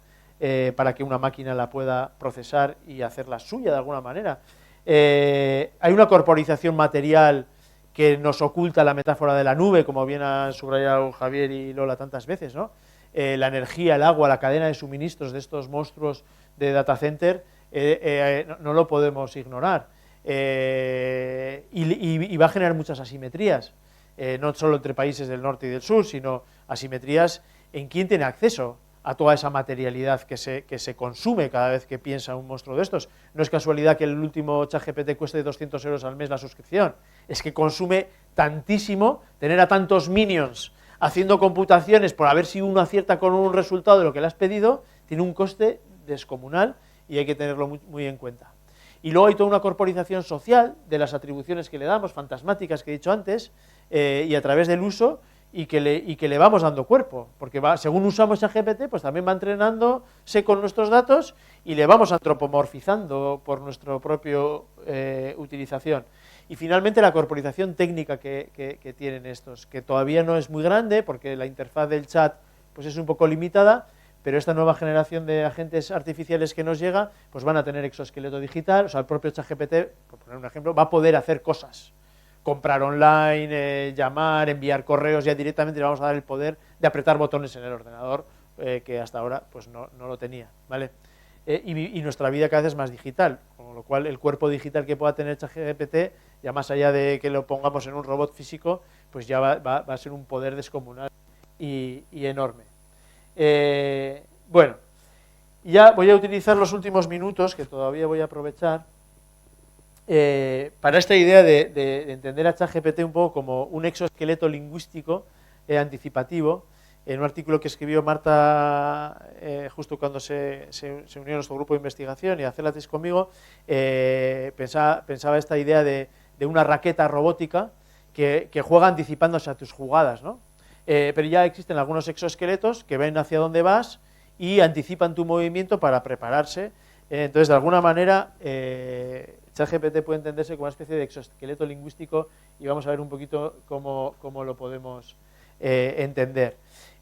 Para que una máquina la pueda procesar y hacerla suya de alguna manera. Hay una corporización material que nos oculta la metáfora de la nube, como bien han subrayado Javier y Lola tantas veces, ¿no? La energía, el agua, la cadena de suministros de estos monstruos de data center, no lo podemos ignorar. Y va a generar muchas asimetrías, no solo entre países del norte y del sur, sino asimetrías en quién tiene acceso a toda esa materialidad que se consume cada vez que piensa un monstruo de estos. No es casualidad que el último ChatGPT cueste 200 euros al mes la suscripción, es que consume tantísimo, tener a tantos minions haciendo computaciones por a ver si uno acierta con un resultado de lo que le has pedido, tiene un coste descomunal y hay que tenerlo muy, muy en cuenta. Y luego hay toda una corporización social de las atribuciones que le damos, fantasmáticas que he dicho antes, y a través del uso, y que le vamos dando cuerpo, porque según usamos ChatGPT, pues también va entrenándose con nuestros datos y le vamos antropomorfizando por nuestra propia utilización. Y finalmente la corporización técnica que tienen estos, que todavía no es muy grande, porque la interfaz del chat pues es un poco limitada, pero esta nueva generación de agentes artificiales que nos llega, pues van a tener exoesqueleto digital. O sea, el propio ChatGPT, por poner un ejemplo, va a poder hacer cosas. Comprar online, llamar, enviar correos, ya directamente le vamos a dar el poder de apretar botones en el ordenador, que hasta ahora pues no lo tenía, ¿vale? Y nuestra vida cada vez es más digital, con lo cual el cuerpo digital que pueda tener ChatGPT, ya más allá de que lo pongamos en un robot físico, pues ya va a ser un poder descomunal y enorme. Bueno, ya voy a utilizar los últimos minutos, que todavía voy a aprovechar, para esta idea de entender a ChatGPT un poco como un exoesqueleto lingüístico anticipativo. En un artículo que escribió Marta justo cuando se unió a nuestro grupo de investigación y a hacer la tesis conmigo, pensaba esta idea de una raqueta robótica que juega anticipándose a tus jugadas, ¿no? Pero ya existen algunos exoesqueletos que ven hacia dónde vas y anticipan tu movimiento para prepararse. Entonces, de alguna manera, ChatGPT puede entenderse como una especie de exoesqueleto lingüístico, y vamos a ver un poquito cómo lo podemos entender.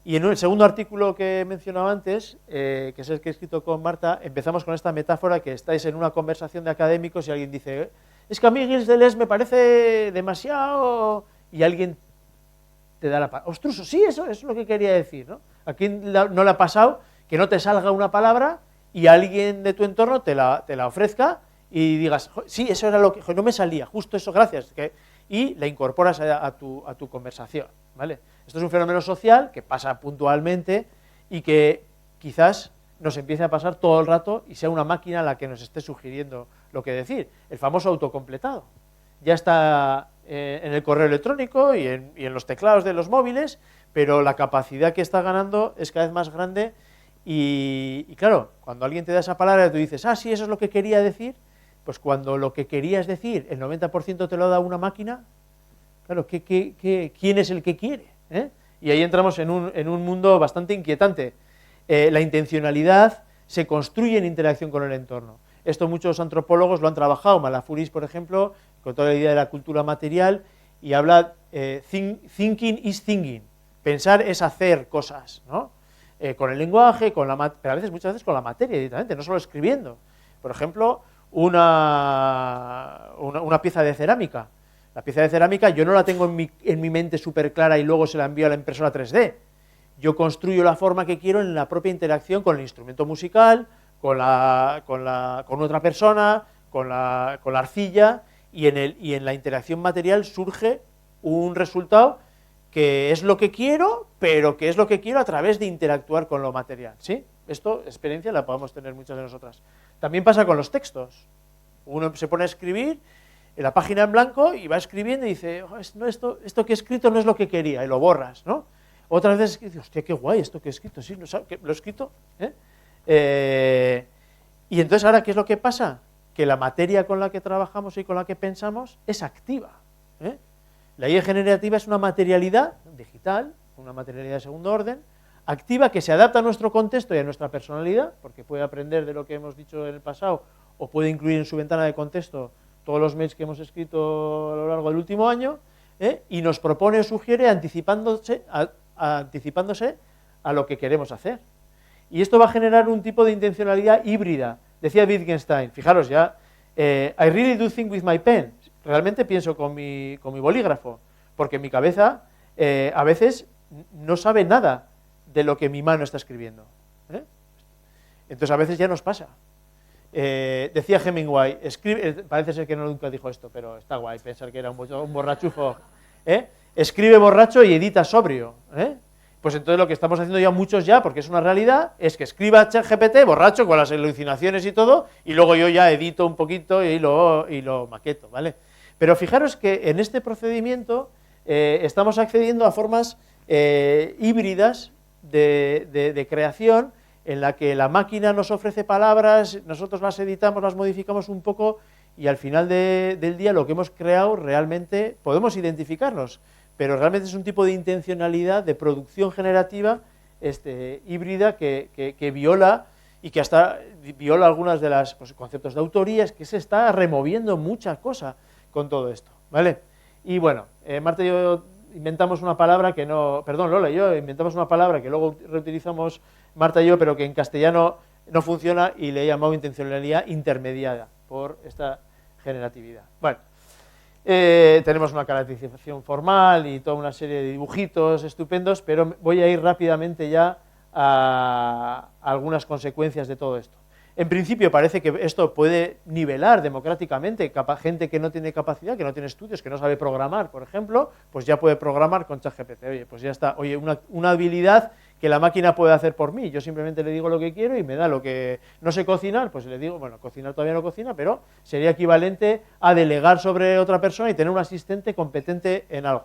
Y en el segundo artículo que he mencionado antes, que es el que he escrito con Marta, empezamos con esta metáfora que estáis en una conversación de académicos y alguien dice, es que a mí Gilles Deleuze me parece demasiado, y alguien te da la palabra. Ostras, sí, eso es lo que quería decir, ¿no? ¿A quién no le ha pasado que no te salga una palabra y alguien de tu entorno te la ofrezca y digas, sí, eso era lo que, no me salía, justo eso, gracias, y la incorporas a tu conversación, ¿vale? Esto es un fenómeno social que pasa puntualmente y que quizás nos empiece a pasar todo el rato y sea una máquina la que nos esté sugiriendo lo que decir, el famoso autocompletado. Ya está en el correo electrónico y en los teclados de los móviles, pero la capacidad que está ganando es cada vez más grande y claro, cuando alguien te da esa palabra y tú dices, sí, eso es lo que quería decir, pues cuando lo que querías decir, el 90% te lo da una máquina, claro, ¿quién es el que quiere? Y ahí entramos en un mundo bastante inquietante. La intencionalidad se construye en interacción con el entorno. Esto muchos antropólogos lo han trabajado, Malafuris, por ejemplo, con toda la idea de la cultura material, y habla thinking is thinking, pensar es hacer cosas, ¿no? Con el lenguaje, pero muchas veces con la materia directamente, no solo escribiendo. Por ejemplo, una pieza de cerámica. La pieza de cerámica yo no la tengo en mi mente súper clara y luego se la envío a la impresora 3D. Yo construyo la forma que quiero en la propia interacción con el instrumento musical, con otra persona, con la arcilla, y en la interacción material surge un resultado que es lo que quiero, pero que es lo que quiero a través de interactuar con lo material, ¿sí? Esto, experiencia la podemos tener muchas de nosotras. También pasa con los textos. Uno se pone a escribir en la página en blanco y va escribiendo y dice, esto que he escrito no es lo que quería, y lo borras, ¿no? Otras veces dices, hostia, qué guay esto que he escrito, sí, lo he escrito, y entonces ahora, ¿qué es lo que pasa? Que la materia con la que trabajamos y con la que pensamos es activa. La IA generativa es una materialidad digital, una materialidad de segundo orden, activa, que se adapta a nuestro contexto y a nuestra personalidad, porque puede aprender de lo que hemos dicho en el pasado, o puede incluir en su ventana de contexto todos los mails que hemos escrito a lo largo del último año, y nos propone o sugiere anticipándose a lo que queremos hacer. Y esto va a generar un tipo de intencionalidad híbrida. Decía Wittgenstein, fijaros ya, I really do think with my pen. Realmente pienso con mi bolígrafo, porque mi cabeza a veces no sabe nada de lo que mi mano está escribiendo. Entonces a veces ya nos pasa. Decía Hemingway, parece ser que no nunca dijo esto, pero está guay pensar que era un borrachufo. Escribe borracho y edita sobrio. Pues entonces lo que estamos haciendo ya muchos porque es una realidad, es que escriba ChatGPT borracho con las alucinaciones y todo, y luego yo ya edito un poquito y lo maqueto, ¿vale? Pero fijaros que en este procedimiento estamos accediendo a formas híbridas de creación, en la que la máquina nos ofrece palabras, nosotros las editamos, las modificamos un poco, y al final del día lo que hemos creado realmente podemos identificarnos, pero realmente es un tipo de intencionalidad, de producción generativa híbrida que viola, y que hasta viola algunas de los conceptos de autoría, es que se está removiendo mucha cosa con todo esto, ¿vale? Y bueno, Marta y yo inventamos una palabra que no, perdón, Lola y yo inventamos una palabra que luego reutilizamos Marta y yo, pero que en castellano no funciona, y le he llamado intencionalidad intermediada por esta generatividad. Bueno, tenemos una caracterización formal y toda una serie de dibujitos estupendos, pero voy a ir rápidamente ya a algunas consecuencias de todo esto. En principio parece que esto puede nivelar democráticamente, gente que no tiene capacidad, que no tiene estudios, que no sabe programar, por ejemplo, pues ya puede programar con ChatGPT. Oye, pues ya está, una habilidad que la máquina puede hacer por mí. Yo simplemente le digo lo que quiero y me da lo que no sé cocinar, pues le digo, bueno, cocinar todavía no cocina, pero sería equivalente a delegar sobre otra persona y tener un asistente competente en algo.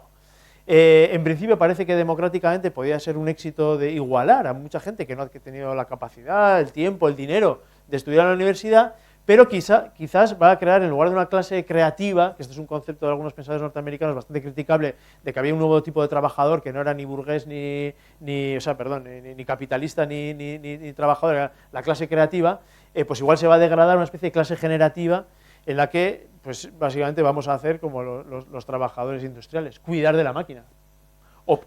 En principio parece que democráticamente podría ser un éxito de igualar a mucha gente que no ha tenido la capacidad, el tiempo, el dinero de estudiar en la universidad, pero quizás va a crear, en lugar de una clase creativa, que este es un concepto de algunos pensadores norteamericanos bastante criticable, de que había un nuevo tipo de trabajador que no era ni burgués ni capitalista ni trabajador, era la clase creativa, pues igual se va a degradar una especie de clase generativa en la que, pues básicamente vamos a hacer como los trabajadores industriales, cuidar de la máquina,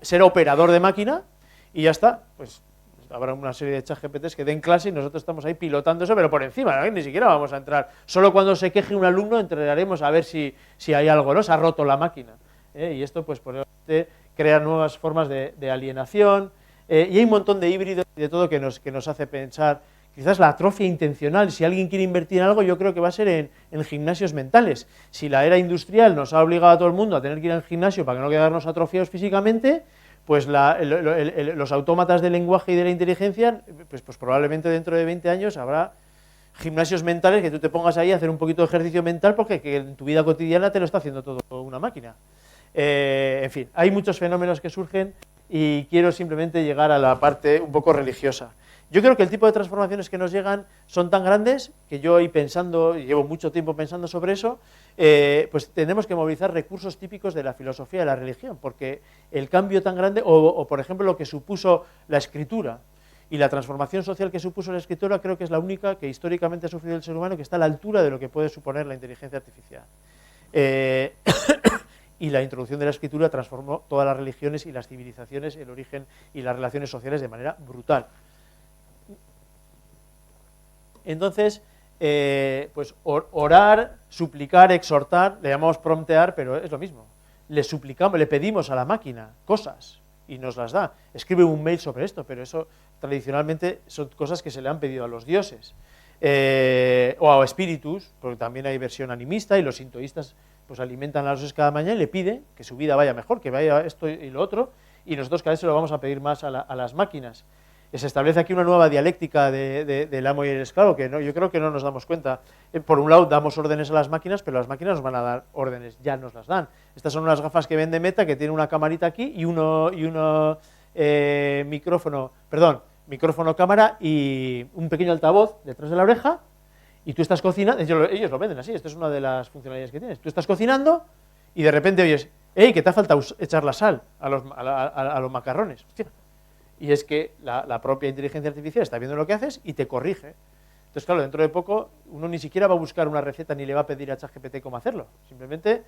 ser operador de máquina, y ya está. Pues habrá una serie de ChatGPTs que den clase y nosotros estamos ahí pilotando eso, pero por encima, ¿no? Ni siquiera vamos a entrar. Solo cuando se queje un alumno entraremos a ver si hay algo, ¿no? Se ha roto la máquina. Y esto, pues, crea nuevas formas de alienación, y hay un montón de híbridos y de todo que nos hace pensar quizás la atrofia intencional. Si alguien quiere invertir en algo, yo creo que va a ser en gimnasios mentales. Si la era industrial nos ha obligado a todo el mundo a tener que ir al gimnasio para que no quedarnos atrofiados físicamente, pues los autómatas del lenguaje y de la inteligencia, pues probablemente dentro de 20 años habrá gimnasios mentales que tú te pongas ahí a hacer un poquito de ejercicio mental porque que en tu vida cotidiana te lo está haciendo todo una máquina. En fin, hay muchos fenómenos que surgen y quiero simplemente llegar a la parte un poco religiosa. Yo creo que el tipo de transformaciones que nos llegan son tan grandes que yo ahí pensando, y llevo mucho tiempo pensando sobre eso, pues tenemos que movilizar recursos típicos de la filosofía y de la religión, porque el cambio tan grande, o por ejemplo lo que supuso la escritura, y la transformación social que supuso la escritura creo que es la única que históricamente ha sufrido el ser humano que está a la altura de lo que puede suponer la inteligencia artificial. Y la introducción de la escritura transformó todas las religiones y las civilizaciones, el origen y las relaciones sociales de manera brutal. Entonces, pues orar, suplicar, exhortar, le llamamos promptear, pero es lo mismo. Le suplicamos, le pedimos a la máquina cosas y nos las da. Escribe un mail sobre esto, pero eso tradicionalmente son cosas que se le han pedido a los dioses. O a espíritus, porque también hay versión animista y los sintoístas pues alimentan a los dioses cada mañana y le piden que su vida vaya mejor, que vaya esto y lo otro, y nosotros cada vez se lo vamos a pedir más a las máquinas. Se establece aquí una nueva dialéctica del amo y el esclavo, que no, yo creo que no nos damos cuenta. Por un lado damos órdenes a las máquinas, pero las máquinas nos van a dar órdenes, ya nos las dan. Estas son unas gafas que vende Meta, que tienen una camarita aquí y micrófono, cámara y un pequeño altavoz detrás de la oreja, y tú estás cocinando, ellos lo venden así, esta es una de las funcionalidades que tienes. Tú estás cocinando y de repente oyes, ¡hey, que te ha faltado echar la sal a los macarrones! Hostia. Y es que la propia inteligencia artificial está viendo lo que haces y te corrige. Entonces, claro, dentro de poco uno ni siquiera va a buscar una receta ni le va a pedir a ChatGPT cómo hacerlo. Simplemente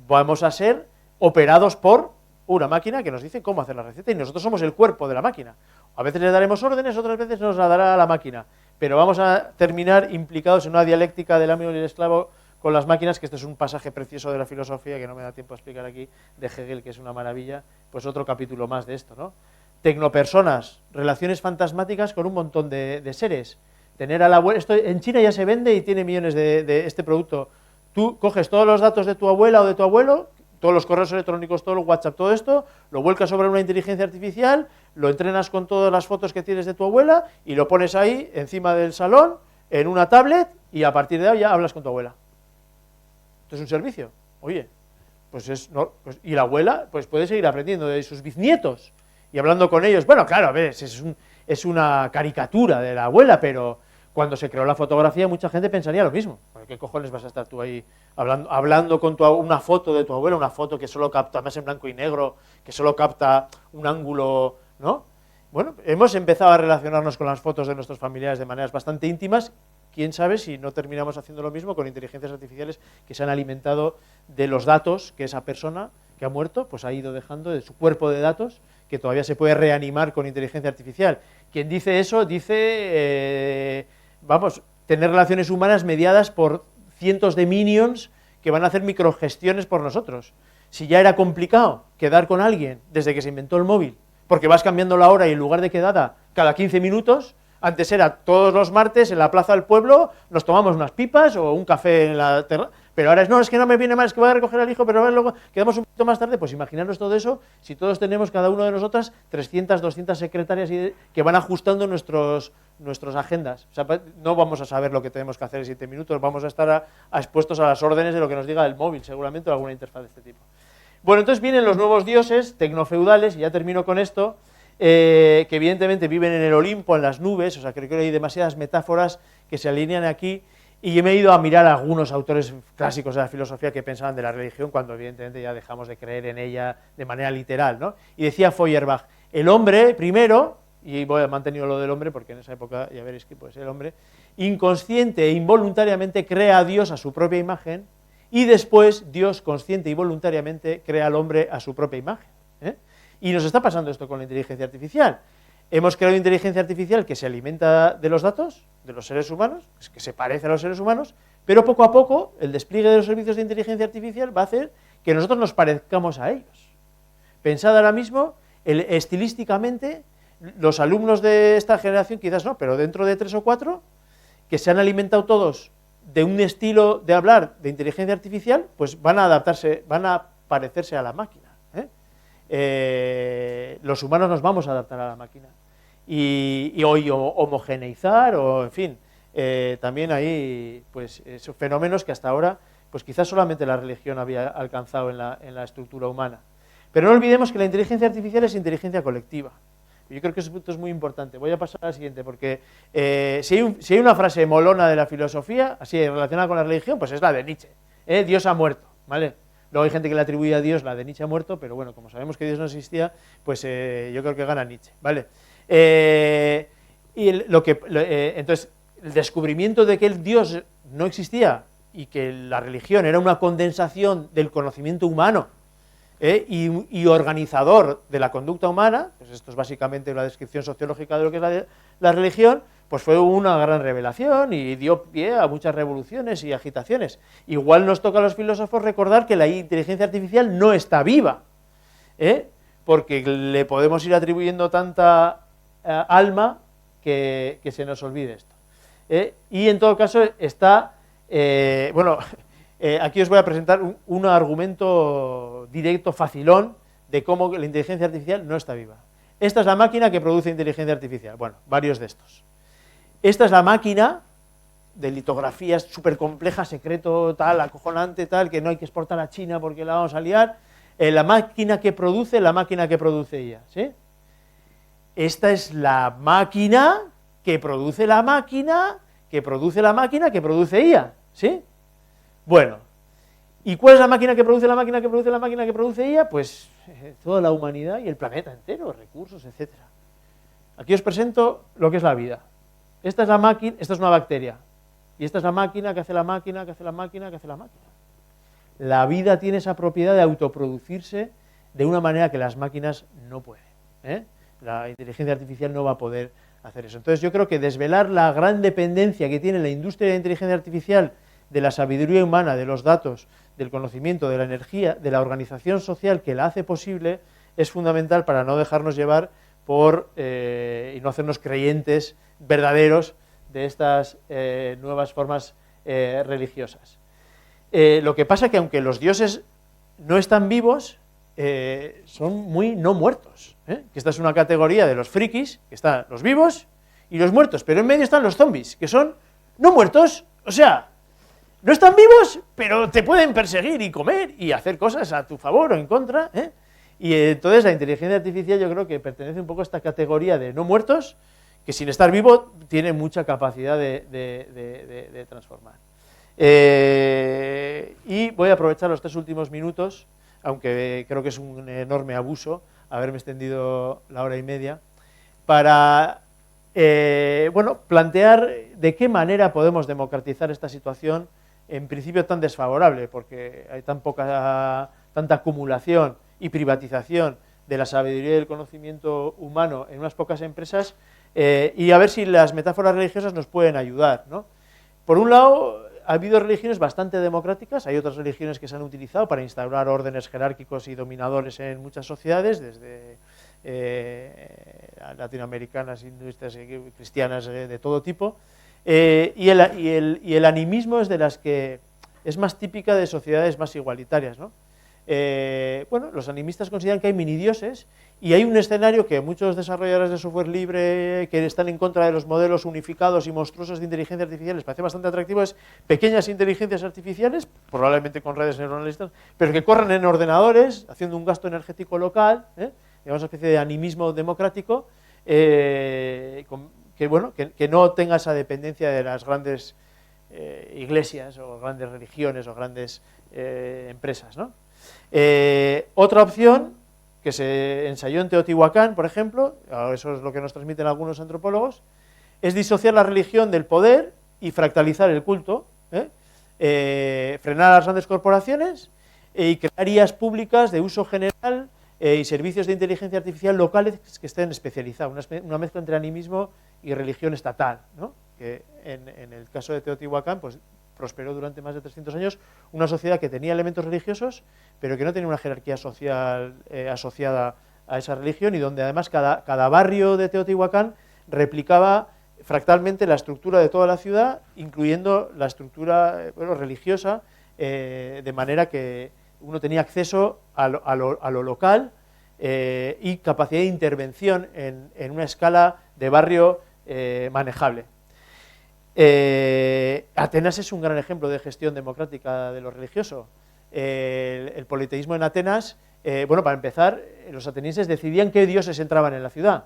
vamos a ser operados por una máquina que nos dice cómo hacer la receta y nosotros somos el cuerpo de la máquina. A veces le daremos órdenes, otras veces nos la dará la máquina. Pero vamos a terminar implicados en una dialéctica del amo y el esclavo con las máquinas, que este es un pasaje precioso de la filosofía que no me da tiempo a explicar aquí, de Hegel, que es una maravilla, pues otro capítulo más de esto, ¿no? Tecnopersonas, relaciones fantasmáticas con un montón de seres. Tener a la abuela, esto en China ya se vende y tiene millones de este producto. Tú coges todos los datos de tu abuela o de tu abuelo, todos los correos electrónicos, todo el WhatsApp, todo esto, lo vuelcas sobre una inteligencia artificial, lo entrenas con todas las fotos que tienes de tu abuela y lo pones ahí encima del salón, en una tablet, y a partir de ahí ya hablas con tu abuela. Esto es un servicio. Oye, y la abuela pues puede seguir aprendiendo de sus bisnietos y hablando con ellos. Bueno, claro, a ver, es una caricatura de la abuela, pero cuando se creó la fotografía mucha gente pensaría lo mismo. ¿Qué cojones vas a estar tú ahí hablando con una foto de tu abuela, una foto que solo capta, además en blanco y negro, que solo capta un ángulo, ¿no? Bueno, hemos empezado a relacionarnos con las fotos de nuestros familiares de maneras bastante íntimas. Quién sabe si no terminamos haciendo lo mismo con inteligencias artificiales que se han alimentado de los datos que esa persona que ha muerto pues ha ido dejando de su cuerpo de datos, que todavía se puede reanimar con inteligencia artificial. Quien dice eso dice, tener relaciones humanas mediadas por cientos de minions que van a hacer microgestiones por nosotros. Si ya era complicado quedar con alguien desde que se inventó el móvil, porque vas cambiando la hora y en lugar de quedada cada 15 minutos, antes era todos los martes en la plaza del pueblo, nos tomamos unas pipas o un café en la terraza, pero ahora es que no me viene mal, es que voy a recoger al hijo, pero luego quedamos un poquito más tarde. Pues imaginaros todo eso, si todos tenemos cada uno de nosotras 300, 200 secretarias que van ajustando nuestras agendas. O sea, no vamos a saber lo que tenemos que hacer en 7 minutos, vamos a estar expuestos a las órdenes de lo que nos diga el móvil, seguramente, o alguna interfaz de este tipo. Bueno, entonces vienen los nuevos dioses tecnofeudales, y ya termino con esto, que evidentemente viven en el Olimpo, en las nubes. O sea, creo que hay demasiadas metáforas que se alinean aquí, y yo me he ido a mirar a algunos autores clásicos de la filosofía que pensaban de la religión, cuando evidentemente ya dejamos de creer en ella de manera literal, ¿no? Y decía Feuerbach, el hombre primero, y voy a mantener lo del hombre porque en esa época ya veréis que pues el hombre, inconsciente e involuntariamente crea a Dios a su propia imagen, y después Dios consciente y voluntariamente crea al hombre a su propia imagen, ¿eh? Y nos está pasando esto con la inteligencia artificial. Hemos creado inteligencia artificial que se alimenta de los datos de los seres humanos, que se parece a los seres humanos, pero poco a poco el despliegue de los servicios de inteligencia artificial va a hacer que nosotros nos parezcamos a ellos. Pensad ahora mismo estilísticamente los alumnos de esta generación quizás no, pero dentro de 3 o 4, que se han alimentado todos de un estilo de hablar de inteligencia artificial, pues van a adaptarse, van a parecerse a la máquina. Los humanos nos vamos a adaptar a la máquina. Y hoy homogeneizar, o en fin, también hay pues, esos fenómenos que hasta ahora pues quizás solamente la religión había alcanzado en la estructura humana. Pero no olvidemos que la inteligencia artificial es inteligencia colectiva. Yo creo que ese punto es muy importante. Voy a pasar al siguiente, porque si hay una frase molona de la filosofía, así relacionada con la religión, pues es la de Nietzsche. Dios ha muerto, ¿vale? Luego hay gente que le atribuye a Dios la de Nietzsche ha muerto, pero bueno, como sabemos que Dios no existía, pues yo creo que gana Nietzsche, ¿vale? Entonces, el descubrimiento de que el Dios no existía y que la religión era una condensación del conocimiento humano, y organizador de la conducta humana, pues esto es básicamente la descripción sociológica de lo que es la religión, pues fue una gran revelación y dio pie a muchas revoluciones y agitaciones. Igual nos toca a los filósofos recordar que la inteligencia artificial no está viva, porque le podemos ir atribuyendo tanta alma que se nos olvide esto. Y en todo caso está, aquí os voy a presentar un argumento directo, facilón, de cómo la inteligencia artificial no está viva. Esta es la máquina que produce inteligencia artificial. Bueno, varios de estos. Esta es la máquina de litografías súper compleja, secreto, tal, acojonante, tal, que no hay que exportar a China porque la vamos a liar. La máquina que produce ella, ¿sí? Esta es la máquina que produce la máquina, que produce la máquina, que produce ella, ¿sí? Bueno, ¿y cuál es la máquina que produce la máquina que produce la máquina que produce ella? Pues toda la humanidad y el planeta entero, recursos, etc. Aquí os presento lo que es la vida. Esta es la máquina, esta es una bacteria, y esta es la máquina que hace la máquina, que hace la máquina, que hace la máquina. La vida tiene esa propiedad de autoproducirse de una manera que las máquinas no pueden. La inteligencia artificial no va a poder hacer eso. Entonces yo creo que desvelar la gran dependencia que tiene la industria de la inteligencia artificial de la sabiduría humana, de los datos, del conocimiento, de la energía, de la organización social que la hace posible, es fundamental para no dejarnos llevar por, y no hacernos creyentes verdaderos de estas nuevas formas religiosas. Lo que pasa es que aunque los dioses no están vivos, son muy no muertos, que esta es una categoría de los frikis, que están los vivos y los muertos, pero en medio están los zombies, que son no muertos, o sea, no están vivos, pero te pueden perseguir y comer y hacer cosas a tu favor o en contra, Y entonces la inteligencia artificial yo creo que pertenece un poco a esta categoría de no muertos, que sin estar vivo tiene mucha capacidad de transformar. Y voy a aprovechar los 3 últimos minutos, aunque creo que es un enorme abuso haberme extendido la hora y media, para plantear de qué manera podemos democratizar esta situación, en principio tan desfavorable, porque hay tanta acumulación y privatización de la sabiduría y del conocimiento humano en unas pocas empresas, y a ver si las metáforas religiosas nos pueden ayudar, ¿no? Por un lado, ha habido religiones bastante democráticas, hay otras religiones que se han utilizado para instaurar órdenes jerárquicos y dominadores en muchas sociedades, desde latinoamericanas, hinduistas, cristianas, de todo tipo, y el animismo es de las que es más típica de sociedades más igualitarias, ¿no? Los animistas consideran que hay minidioses y hay un escenario que muchos desarrolladores de software libre que están en contra de los modelos unificados y monstruosos de inteligencia artificial les parece bastante atractivo, es pequeñas inteligencias artificiales, probablemente con redes neuronales, pero que corren en ordenadores, haciendo un gasto energético local, digamos una especie de animismo democrático, que no tenga esa dependencia de las grandes iglesias o grandes religiones o grandes empresas, ¿no? Otra opción que se ensayó en Teotihuacán, por ejemplo, eso es lo que nos transmiten algunos antropólogos, es disociar la religión del poder y fractalizar el culto, frenar a las grandes corporaciones y crear IAs públicas de uso general y servicios de inteligencia artificial locales que estén especializados, una mezcla entre animismo y religión estatal, ¿no? Que en el caso de Teotihuacán, pues prosperó durante más de 300 años una sociedad que tenía elementos religiosos, pero que no tenía una jerarquía social asociada a esa religión y donde además cada barrio de Teotihuacán replicaba fractalmente la estructura de toda la ciudad, incluyendo la estructura religiosa, de manera que uno tenía acceso a lo local y capacidad de intervención en una escala de barrio manejable. Atenas es un gran ejemplo de gestión democrática de lo religioso. El politeísmo en Atenas, bueno, para empezar, los atenienses decidían qué dioses entraban en la ciudad.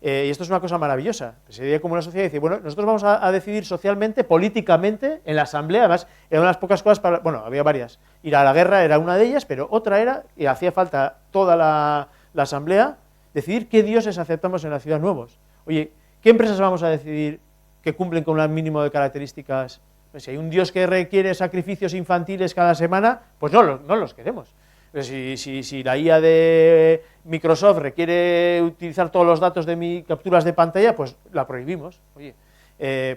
Y esto es una cosa maravillosa. Se veía como una sociedad y dice, bueno, nosotros vamos a decidir socialmente, políticamente, en la asamblea. Además, era una de las pocas cosas para, bueno, había varias. Ir a la guerra era una de ellas, pero otra era, y hacía falta toda la asamblea, decidir qué dioses aceptamos en la ciudad nuevos. Oye, ¿qué empresas vamos a decidir que cumplen con un mínimo de características? Pues si hay un dios que requiere sacrificios infantiles cada semana, pues no los queremos. Si la IA de Microsoft requiere utilizar todos los datos de mis capturas de pantalla, pues la prohibimos. Oye,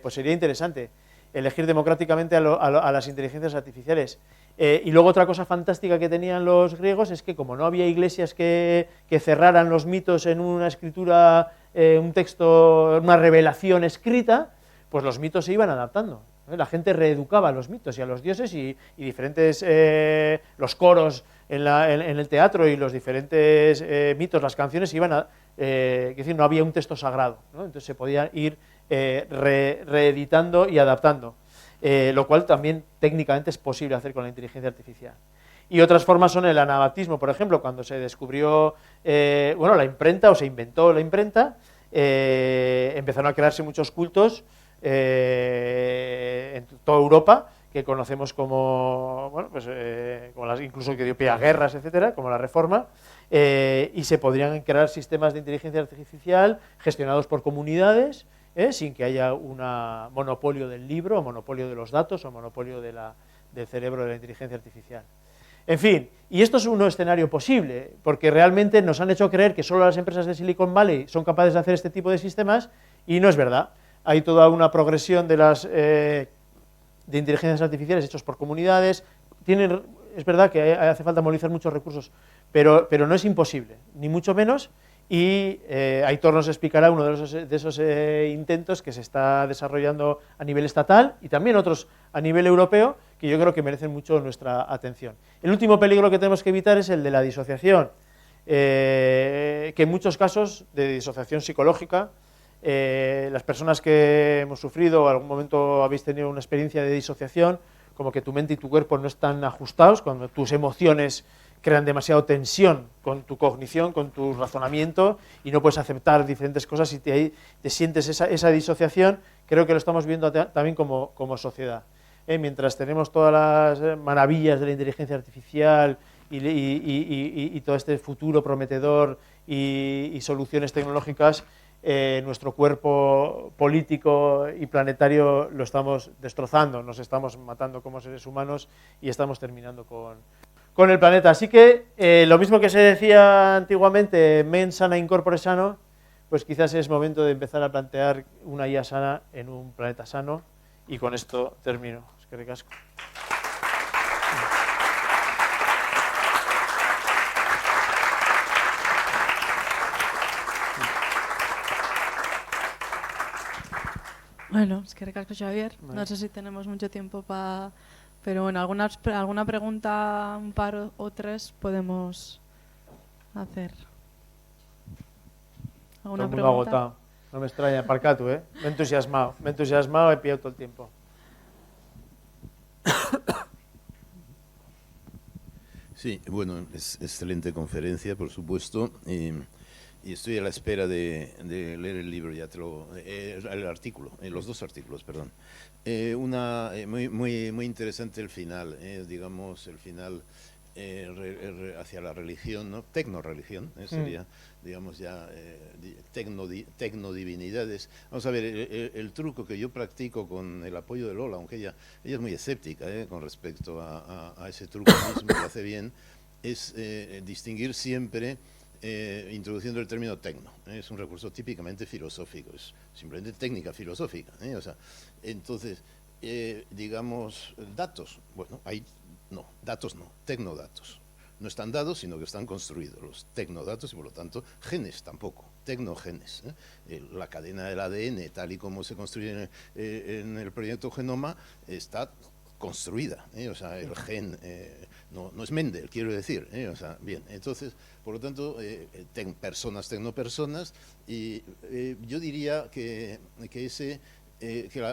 pues sería interesante elegir democráticamente a las inteligencias artificiales. Y luego otra cosa fantástica que tenían los griegos es que como no había iglesias que cerraran los mitos en una escritura, un texto, una revelación escrita, pues los mitos se iban adaptando. La gente reeducaba a los mitos y a los dioses y diferentes, los coros en el teatro y los diferentes mitos, las canciones iban a, es decir, no había un texto sagrado, ¿no? Entonces se podía ir reeditando y adaptando, lo cual también técnicamente es posible hacer con la inteligencia artificial. Y otras formas son el anabatismo, por ejemplo, cuando se descubrió bueno, la imprenta o se inventó la imprenta, empezaron a crearse muchos cultos en toda Europa, que conocemos como, bueno, pues, como incluso que dio pie a guerras, etcétera, como la Reforma, y se podrían crear sistemas de inteligencia artificial gestionados por comunidades, sin que haya un monopolio del libro, o monopolio de los datos, o monopolio del cerebro de la inteligencia artificial. En fin, y esto es un escenario posible, porque realmente nos han hecho creer que solo las empresas de Silicon Valley son capaces de hacer este tipo de sistemas, y no es verdad. Hay toda una progresión de inteligencias artificiales hechos por comunidades. Es verdad que hace falta movilizar muchos recursos, pero no es imposible, ni mucho menos, y Aitor nos explicará uno de esos intentos que se está desarrollando a nivel estatal y también otros a nivel europeo, que yo creo que merecen mucho nuestra atención. El último peligro que tenemos que evitar es el de la disociación, que en muchos casos de disociación psicológica, las personas que hemos sufrido o algún momento habéis tenido una experiencia de disociación, como que tu mente y tu cuerpo no están ajustados, cuando tus emociones crean demasiada tensión con tu cognición, con tu razonamiento, y no puedes aceptar diferentes cosas y te sientes esa disociación. Creo que lo estamos viendo también como sociedad. Mientras tenemos todas las maravillas de la inteligencia artificial y todo este futuro prometedor y soluciones tecnológicas, nuestro cuerpo político y planetario lo estamos destrozando, nos estamos matando como seres humanos y estamos terminando con el planeta. Así que lo mismo que se decía antiguamente, mens sana in corpore sano, pues quizás es momento de empezar a plantear una IA sana en un planeta sano, y con esto termino. Es que ricasco. Bueno, es que recasco, Xavier. No sé si tenemos mucho tiempo para... Pero bueno, alguna pregunta, un par o tres podemos hacer. ¿Alguna todo el mundo pregunta? agotado. No me extraña, aparca tú, me he entusiasmado, he pillado todo el tiempo. Sí, bueno, es excelente conferencia, por supuesto, y estoy a la espera de leer el libro, el artículo, los dos artículos, perdón. Muy interesante el final, digamos, el final hacia la religión, ¿no? Tecnoreligión, sería, digamos, ya tecnodivinidades. Vamos a ver, el truco que yo practico con el apoyo de Lola, aunque ella es muy escéptica con respecto a ese truco mismo, que hace bien, es distinguir siempre introduciendo el término tecno. Es un recurso típicamente filosófico, es simplemente técnica filosófica. O sea, entonces, digamos, datos, bueno, hay... No, datos no, tecnodatos. no están dados, sino que están construidos, los tecnodatos y por lo tanto genes tampoco, tecnogenes. La cadena del ADN, tal y como se construye en el proyecto Genoma, está construida, o sea, el gen no es Mendel, quiero decir, o sea, bien, entonces, por lo tanto, personas, tecnopersonas, y yo diría que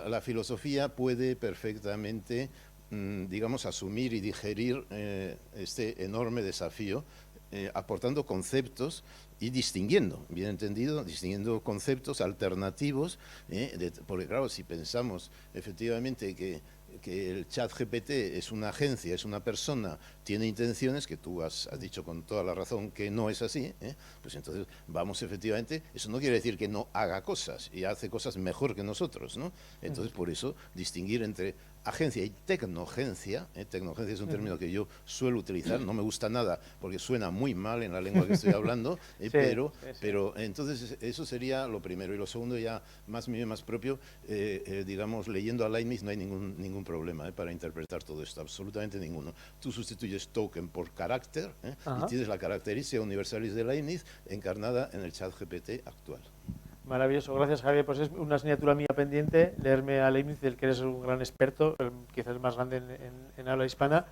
la filosofía puede perfectamente, digamos, asumir y digerir este enorme desafío, aportando conceptos y distinguiendo, bien entendido, distinguiendo conceptos alternativos, porque claro, si pensamos efectivamente que el ChatGPT es una agencia, es una persona, tiene intenciones, que tú has dicho con toda la razón que no es así, pues entonces vamos efectivamente, eso no quiere decir que no haga cosas y hace cosas mejor que nosotros, ¿no? Entonces por eso distinguir entre agencia y tecnogencia, tecnogencia es un término que yo suelo utilizar, no me gusta nada porque suena muy mal en la lengua que estoy hablando, sí, pero entonces eso sería lo primero. Y lo segundo, ya más mío y más propio, digamos, leyendo a Leibniz no hay ningún problema para interpretar todo esto, absolutamente ninguno. Tú sustituyes token por carácter y tienes la característica universalis de Leibniz encarnada en el ChatGPT actual. Maravilloso, gracias Javier. Pues es una asignatura mía pendiente, leerme a Leibniz, del que eres un gran experto, quizás el más grande en habla hispana.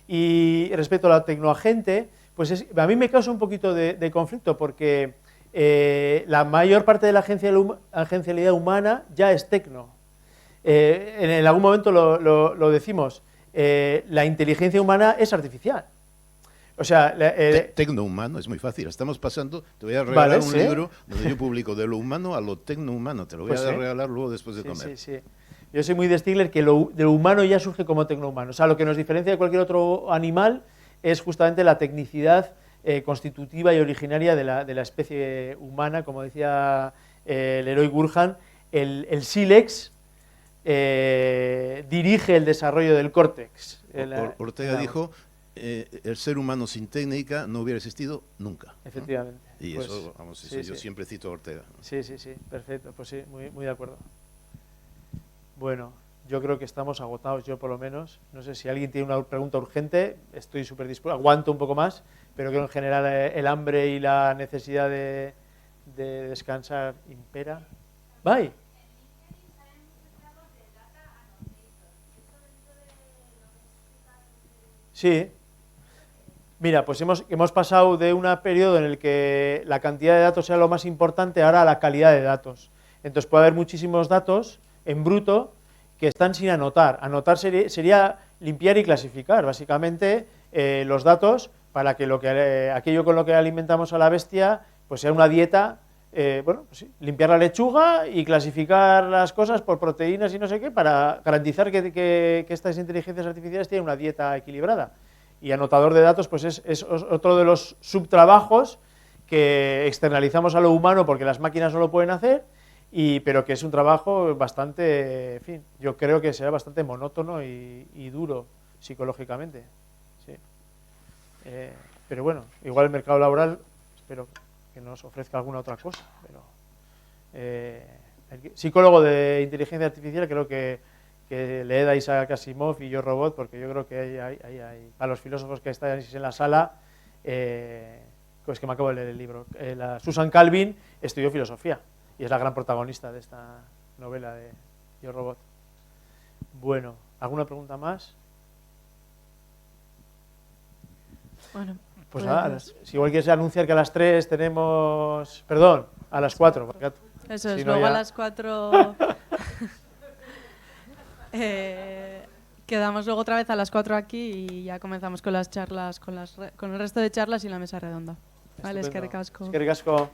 Y respecto a la tecnoagente, pues a mí me causa un poquito de conflicto, porque la mayor parte de la agencialidad humana ya es tecno. En algún momento lo decimos, la inteligencia humana es artificial. O sea, tecnohumano es muy fácil. Estamos pasando, te voy a regalar un libro donde yo publico de lo humano a lo tecnohumano. Te lo voy a regalar luego después de comer. Sí. Yo soy muy de Stigler, que de lo humano ya surge como tecnohumano. O sea, lo que nos diferencia de cualquier otro animal es justamente la tecnicidad constitutiva y originaria de la especie humana. Como decía Leroy Gurhan, el sílex dirige el desarrollo del córtex. Ortega dijo: el ser humano sin técnica no hubiera existido nunca. Efectivamente. ¿No? Y pues, eso, vamos, eso yo siempre cito a Ortega. Sí, perfecto, pues sí, muy de acuerdo. Bueno, yo creo que estamos agotados, yo por lo menos. No sé si alguien tiene una pregunta urgente, estoy súper dispuesto, aguanto un poco más, pero creo que en general el hambre y la necesidad de descansar impera. Bye. Sí. Mira, pues hemos pasado de un periodo en el que la cantidad de datos era lo más importante, ahora a la calidad de datos. Entonces puede haber muchísimos datos en bruto que están sin anotar. Anotar sería limpiar y clasificar, básicamente, los datos para que aquello con lo que alimentamos a la bestia pues sea una dieta, pues sí, limpiar la lechuga y clasificar las cosas por proteínas y no sé qué, para garantizar que estas inteligencias artificiales tienen una dieta equilibrada. Y anotador de datos pues es otro de los subtrabajos que externalizamos a lo humano porque las máquinas no lo pueden hacer, pero que es un trabajo bastante, en fin, yo creo que será bastante monótono y duro psicológicamente. Sí. Pero bueno, igual el mercado laboral espero que nos ofrezca alguna otra cosa. Pero psicólogo de inteligencia artificial creo que leed a Isaac Asimov y Yo Robot, porque yo creo que hay para los filósofos que estáis en la sala, pues que me acabo de leer el libro. Susan Calvin estudió filosofía y es la gran protagonista de esta novela de Yo Robot. Bueno, ¿alguna pregunta más? Bueno, pues nada, si igual quieres anunciar que a las 3 tenemos... Perdón, a las 4. Eso es, luego a las 4... quedamos luego otra vez a las 4 aquí y ya comenzamos con las charlas, con el resto de charlas y la mesa redonda. Vale, eskerrik asko. Eskerrik asko.